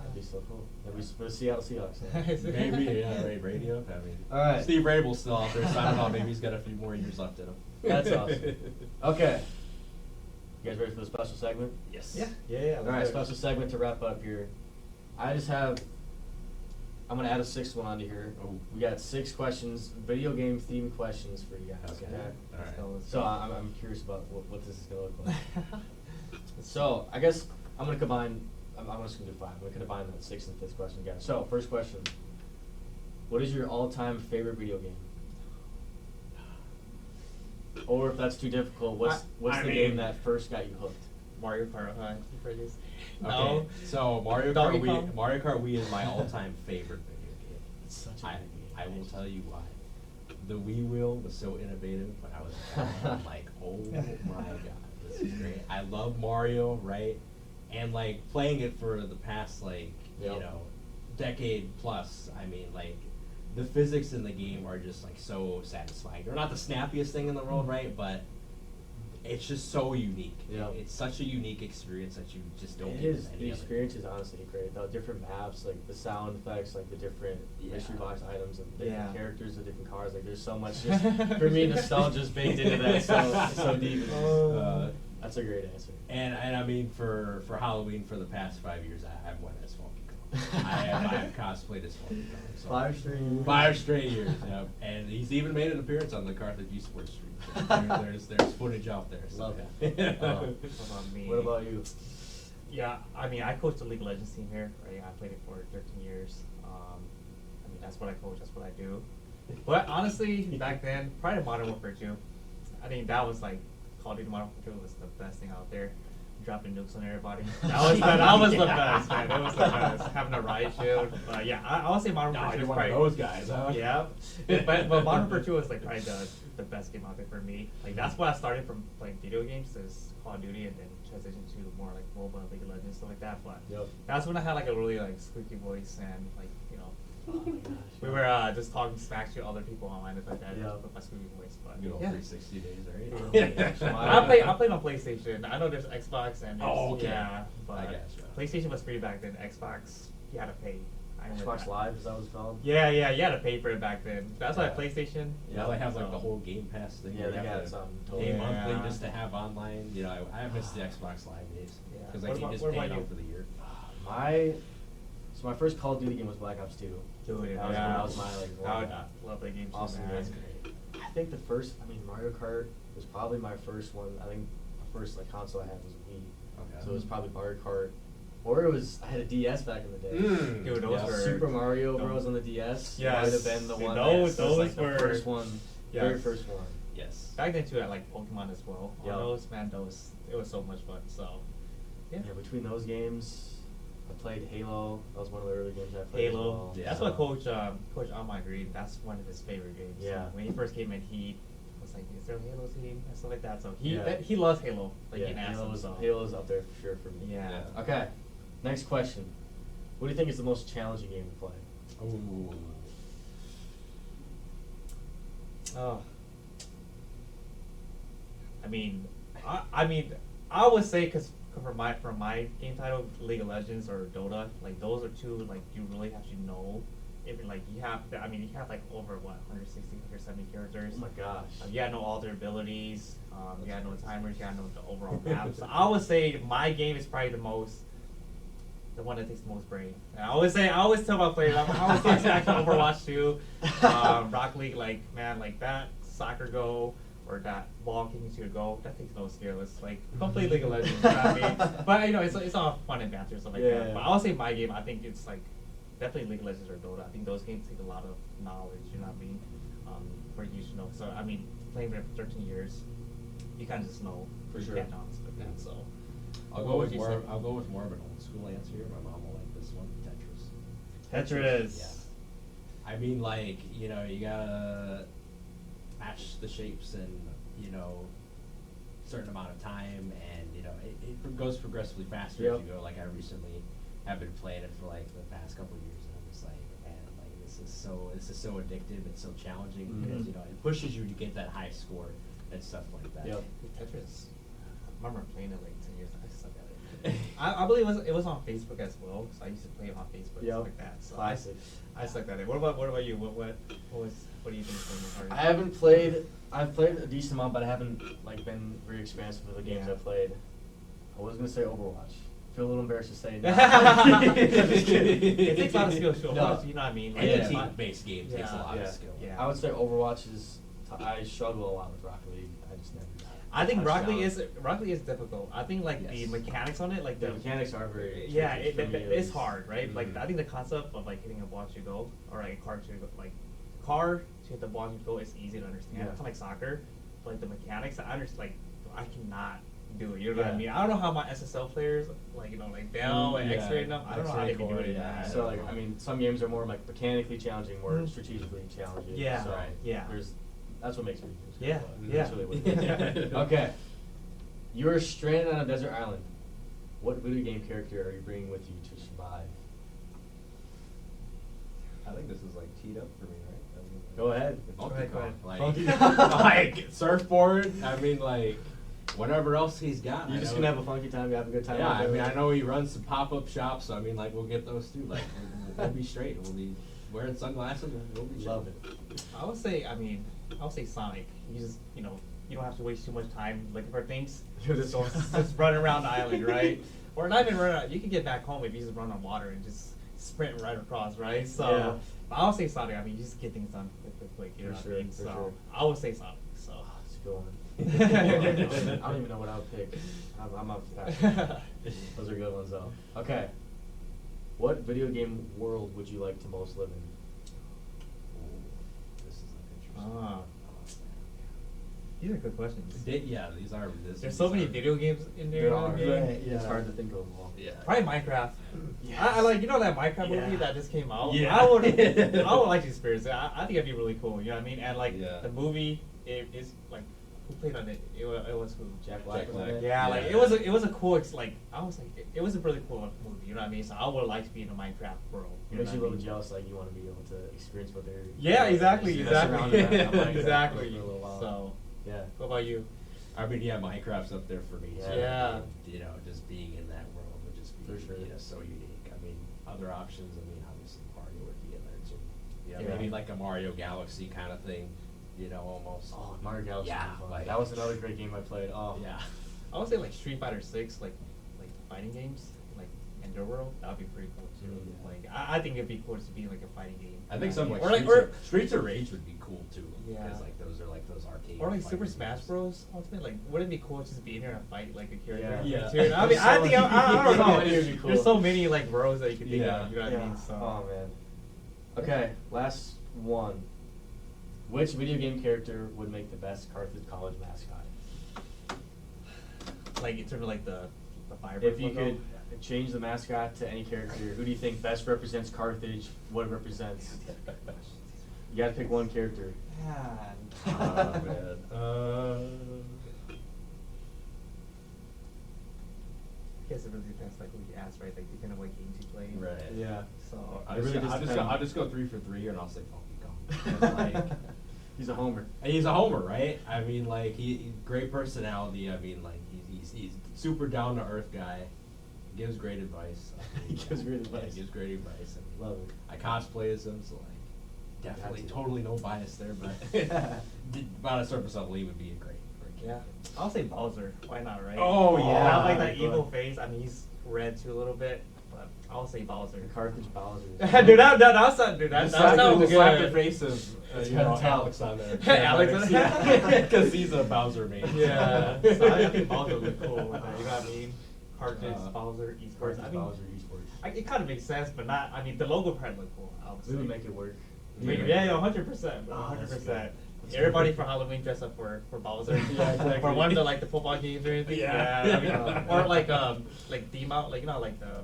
That'd be so cool. Maybe for the Seattle Seahawks. Maybe, yeah, right, radio. I mean, All right. Steve Rabel's still out there, so I don't know, maybe he's got a few more years left in him. That's awesome. Okay. You guys ready for the special segment? Yes. Yeah. All right, special segment to wrap up here. I'm going to add a sixth one onto here. Oh. We got 6 questions, video game themed questions for you guys. Okay. Let's All go, right. let's So go. I'm curious about what this is going to look like. So I guess I'm going to combine, I'm just going to do 5. I'm going to combine that 6th and 5th question together. So first question, what is your all-time favorite video game? Or if that's too difficult, what's I the mean- game that first got you hooked? Mario Kart, produced. Okay, so Mario Donkey Kart Kong? Wii is my all-time favorite video game. It's such a I good game. I will tell you why. The Wii wheel was so innovative when I was a child. I'm like, oh my god, this is great. I love Mario, right? And like playing it for the past like you Yep. know decade plus. I mean, like the physics in the game are just like so satisfying. They're not the snappiest thing in the world, right? But it's just so unique. Yeah. It's such a unique experience that you just don't It get is. with The any other. experience is honestly great. The different maps, like the sound effects, like the different Yeah. mystery box items, and the different Yeah. characters, the different cars. Like there's so much. Just for me, nostalgia's baked into that so deep. That's a great answer. And I mean, for Halloween for the past 5 years, I've went as Funky Kong. I've cosplayed as Funky Kong. So 5 straight years. 5 straight years, yeah. And he's even made an appearance on the Carthage Esports stream. So there's footage out there. So Love yeah. it. What about me? What about you? Yeah, I mean, I coached the League of Legends team here, right? I played it for 13 years. I mean, that's what I coach, that's what I do. But honestly, back then, probably Modern Warfare 2. I think that was like, Call of Duty Modern Warfare 2 was the best thing out there. Dropping nukes on everybody. That was the best, man. That was the best. Having a riot shield. But yeah, I would say Modern No, Warfare 2 you're is one of probably... those guys, huh? Yeah. but Modern Warfare 2 was like probably the best game out there for me. Like that's why I started from playing video games, is Call of Duty, and then transitioned to more like mobile, League of Legends, stuff like that. But Yep. that's when I had like a really like squeaky voice, and like, you know, Oh my gosh. we were just talking smack to other people online and like that Yeah. with my squeaky voice. But Good old yeah. 360 days, right? Yeah. I played on PlayStation. I know there's Xbox and there's, Oh, okay. yeah, but I gotcha. PlayStation was free back then. Xbox, you had to pay. I remember Xbox that. Live, is that what it's called? Yeah, you had to pay for it back then. That's why Yeah. PlayStation. Yeah, they have like so- the whole Game Pass thing. Yeah, where they you have got to something pay totally. monthly Yeah. just to have online. You know, I miss the Xbox Live days Yeah. because What like you about- just what pay it about out you? for the year. My first Call of Duty game was Black Ops 2. Dude, That was my like I one. would love that game too, Awesome man. game. I think Mario Kart was probably my first one. I think the first like console I had was a Wii. Okay. So it was probably Mario Kart. Or I had a DS back in the day. Dude, those Yeah. were Super Mario those- Bros on the DS. Yes. Might have been the Dude, one those- that was like those the were- first one. Very Yes. first one. Yes. Back then too, I like Pokemon as well. Yeah. All those, man, it was so much fun. So Yeah. Between those games, I played Halo. That was one of the early games I played. As Halo. well. Yeah. That's what Coach Alma agreed. That's one of his favorite games. Yeah. When he first came in, he was like, "Is there a Halo team?" and stuff like that. So he Yeah. he loves Halo. Like Yeah, he asked him. So. Halo's up there for sure for me. Yeah. Okay. Next question. What do you think is the most challenging game to play? Ooh. Oh. I mean, I would say because from my game title, League of Legends or Dota, like those are two like you really have to know. If like you have like over 160, 170 characters. Oh my gosh. You gotta know all their abilities. You gotta know the timers. You gotta know the overall map. So I would say my game is probably the one that takes the most brain. And I always tell my players, I always say back to Overwatch 2, Rocket League, like that soccer go or that ball kicking to go, that takes no skill. It's like don't play League of Legends, you know what I mean? But it's all fun and banter and stuff like that. Yeah. But I would say my game, I think it's like definitely League of Legends or Dota. I think those games take a lot of knowledge, you know what I mean? For you to know. So I mean, playing there for 13 years, you kind of just know For sure. You can't honest with that. So I'll go with more of an old school answer here. My mom will like this one. Tetris. Yeah. I mean, like, you know, you gotta match the shapes in, you know, certain amount of time, and you know, it goes progressively faster as you go. Like I recently have been playing it for like the past couple of years, and I'm just like, man, like this is so addictive. It's so challenging because you know it pushes you to get that high score and stuff like that. Yep. Tetris. I remember playing it like 10 years. I suck at it. I believe it was on Facebook as well. So I used to play it on Facebook and stuff like that. So Classic. I sucked at it. What about you? What do you think is the I haven't played. I've played a decent amount, but I haven't like been very expansive with the games I've played. I was gonna say Overwatch. Feel a little embarrassed to say that. It takes a lot of skill. Sure. No. You know what I mean? Any Like, team-based game takes a lot of skill. Yeah. I would say Overwatch is. I struggle a lot with Rocket League. I just never. I think Rocket League is difficult. I think like the Yes. mechanics on it, like The mechanics are very. yeah, tricky for me, at it's least. hard, right? Like I think the concept of like hitting a ball to go or like a car to go, like car to hit the ball to go is easy to understand. Yeah. It's kind of like soccer, but like the mechanics, I understand. Like I cannot do it. You know what I Yeah. mean? I don't know how my SSL players, like like Bell and X-Ray and them. I don't know how they can do it. yeah. So like, I mean, some games are more like mechanically challenging, more strategically challenging. Yeah. So Yeah. that's what makes me. Yeah. That's really what it is. Okay. You're stranded on a desert island. What video game character are you bringing with you to survive? I think this is like teed up for me, right? I mean, Go ahead. Donkey Go ahead. Kong. Donkey Like, Kong. like surfboard. I mean, like whatever else he's got. You're I just know- gonna have a funky time. You have a good time. Yeah, out I there. mean, I know he runs some pop-up shops, so I mean, like, we'll get those too. Like, we'll be straight. We'll be wearing sunglasses. We'll be Love chilling. it. I would say Sonic. You just you don't have to waste too much time looking for things. You're just just- just run around the island, right? Or not even run out. You can get back home if you just run on water and just sprint right across, right? So Yeah. but I would say Sonic. I mean, you just get things done quick. You know For what sure, I mean? for So sure. I would say Sonic. So That's a good one. I don't even know what I would pick. I'm up for that. Those are good ones though. Okay. What video game world would you like to most live in? This is like interesting. Ah. These are good questions. Yeah, these are. There's so many video games in there. There you know are. what I mean? Right, It's hard to think of them all. Yeah. Probably Minecraft. Yes. I like that Minecraft Yeah. movie that just came out. Yeah. I would like to experience it. I think it'd be really cool. You know what I mean? And like Yeah. the movie, it is like who played on it? It was who? Jack Black. Jack was Black. in it? Yeah, like Yeah. it was a cool. It's like I was like it was a really cool movie. You know what I mean? So I would like to be in a Minecraft world. It You makes know you a what I little mean? jealous, like you want to be able to experience what they're. Yeah, exactly, just mess around in that Minecraft exactly. for a little while. So Yeah. what about you? I mean, yeah, Minecraft's up there for me. too. Yeah. I mean, you know, just being in that world would just be, For sure. you know, so unique. I mean, other options. I mean, obviously Mario would be in there too. Yeah, Yeah. maybe like a Mario Galaxy kind of thing. You know, almost. Oh, Mario Galaxy. Yeah, was fun. like- that was another great game I played. Oh. Yeah. I would say like Street Fighter 6, like fighting games, like Underworld. That would be pretty cool too. Yeah. Like I think it'd be cool to be like a fighting game. I think something like, or like Streets of Rage would be cool too. Yeah. Because like those are like those arcade. or like Super fighting Smash games. Bros. Ultimate, like wouldn't it be cool just to be in there and fight like a character? Yeah. Too? I mean, There's I so think many- I don't so know. many would be cool. There's so many like rows that you could think Yeah. of. You know what I mean? So. Oh man. Okay, last one. Which video game character would make the best Carthage College mascot? Like in terms of like the the Firebird If you logo. could change the mascot to any character, who do you think best represents Carthage? What it represents? You gotta pick one character. Man. Oh, man. I guess it really depends, like, who you ask, right? Like, depending on what games you play. Right. Yeah. So, I'll It really does depend. just go 3 for 3 and I'll say Funky Kong. Like, He's a homer. and he's a homer, right? I mean, like, he great personality. I mean, like, he's super down to earth guy. Gives great advice. He gives great advice. Yeah, gives great advice. I mean, Love it. I cosplay as him, so like, definitely, Gotcha. totally no bias there. But on a surface level, he would be a great yeah. character. I'll say Bowser. Why not, right? Oh, yeah. Not like that Good. evil face. I mean, he's red too a little bit, but I'll say Bowser. Carthage Bowser. Dude, that's not, dude, Just that sounds slap the good. face of It's you know, gonna tell. Alex on there. Alex on there. Because he's a Bowser main. Yeah. So I think Bowser would look cool with that. You know what I mean? Carthage, Bowser, Esports. Carthage I mean, Bowser Esports. it kind of makes sense, but not. I mean, the logo part look cool. Obviously. We would make it work. Yeah, 100%. Oh, that's 100%. good. Everybody for Halloween dress up for Bowser. Yeah, exactly. For one of the like the football games or anything. Yeah. I mean, or like team out, like you know, like the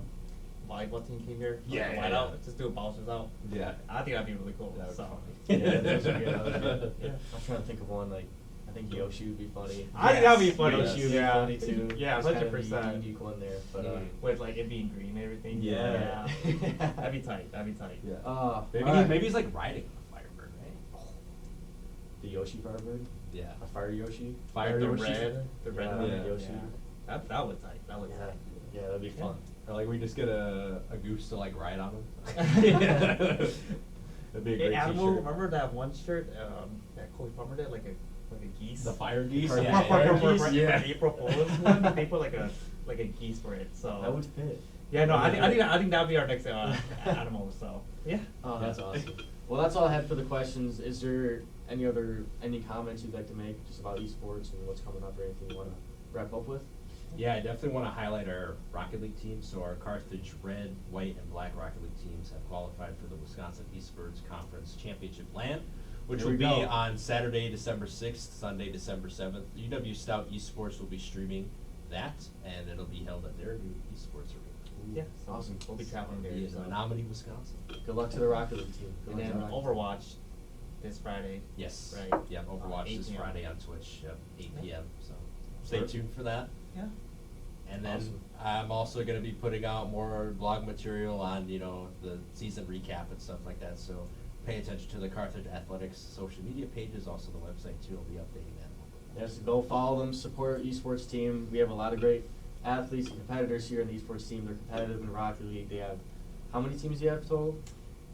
volleyball team came here. Yeah, like, yeah, white yeah. out, just do a Bowser's out. Yeah. I think that'd be really cool. That would be So. funny. Yeah, those are good. Those are good. Yeah. I'm trying to think of one. Like, I think Yoshi would be funny. I think that'd be funny. Yoshi would be Yeah. funny too. Yeah, It's kind of 100%. a unique one there. But With like it being green and everything. Yeah. That'd be tight. That'd be tight. uh, Maybe alright. maybe he's like riding a Firebird, right? The Yoshi Firebird, Yeah. a Fire Yoshi. Fire the Yoshi. the red Yeah, one. yeah. Yoshi. Yeah. That would tight. That would Yeah, tight. yeah, that'd be fun. Or like we just get a goose to like ride on him. That'd be a Hey, great Animal, t-shirt. remember that one shirt that Coach Palmer did, like a geese? The fire geese. Fire Yeah, geese. fire For geese, yeah. April Fool's one, they put like a geese for it. So That would fit. yeah, no, I think that'd be our next animal. So yeah. Oh, that's awesome. Well, that's all I had for the questions. Is there any comments you'd like to make just about esports and what's coming up or anything you want to wrap up with? Yeah, I definitely want to highlight our Rocket League team. So our Carthage Red, White, and Black Rocket League teams have qualified for the Wisconsin Esports Conference Championship LAN, which There will we be go. on Saturday, December 6th, Sunday, December 7th. UW Stout Esports will be streaming that, and it'll be held at their new esports arena. Yeah. So Awesome. We'll be traveling there. Be in So. Menominee, Wisconsin. Good luck to the Rocket League team. Good And luck then to the Rocket League. Overwatch this Friday. Yes. Right. Yep, Overwatch 8 this p.m. Friday on Twitch, yep, 8 Yeah. p.m. So stay Perfect. tuned for that. Yeah. And then Awesome. I'm also going to be putting out more blog material on, the season recap and stuff like that. So pay attention to the Carthage Athletics social media pages, also the website too. I'll be updating that. Yes, go follow them, support our esports team. We have a lot of great athletes and competitors here in the esports team. They're competitive in Rocket League. They have, how many teams do you have total?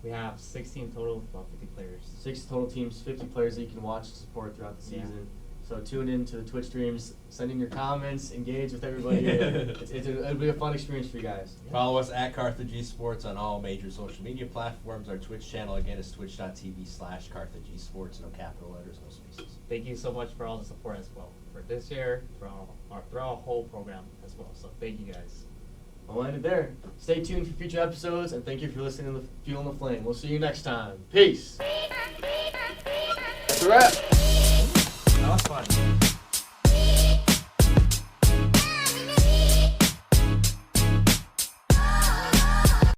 We have 16 total, about 50 players. 6 total teams, 50 players that you can watch and support throughout the Yeah. season. So tune in to the Twitch streams, send in your comments, engage with everybody. It'll be a fun experience for you guys. Follow us at Carthage Esports on all major social media platforms. Our Twitch channel again is twitch.tv/Carthage Esports. No capital letters, no spaces. Thank you so much for all the support as well. For this year, for our whole program as well. So thank you guys. I'll end it there. Stay tuned for future episodes, and thank you for listening to the Fuel and the Flame. We'll see you next time. Peace. That's a wrap. That was fun.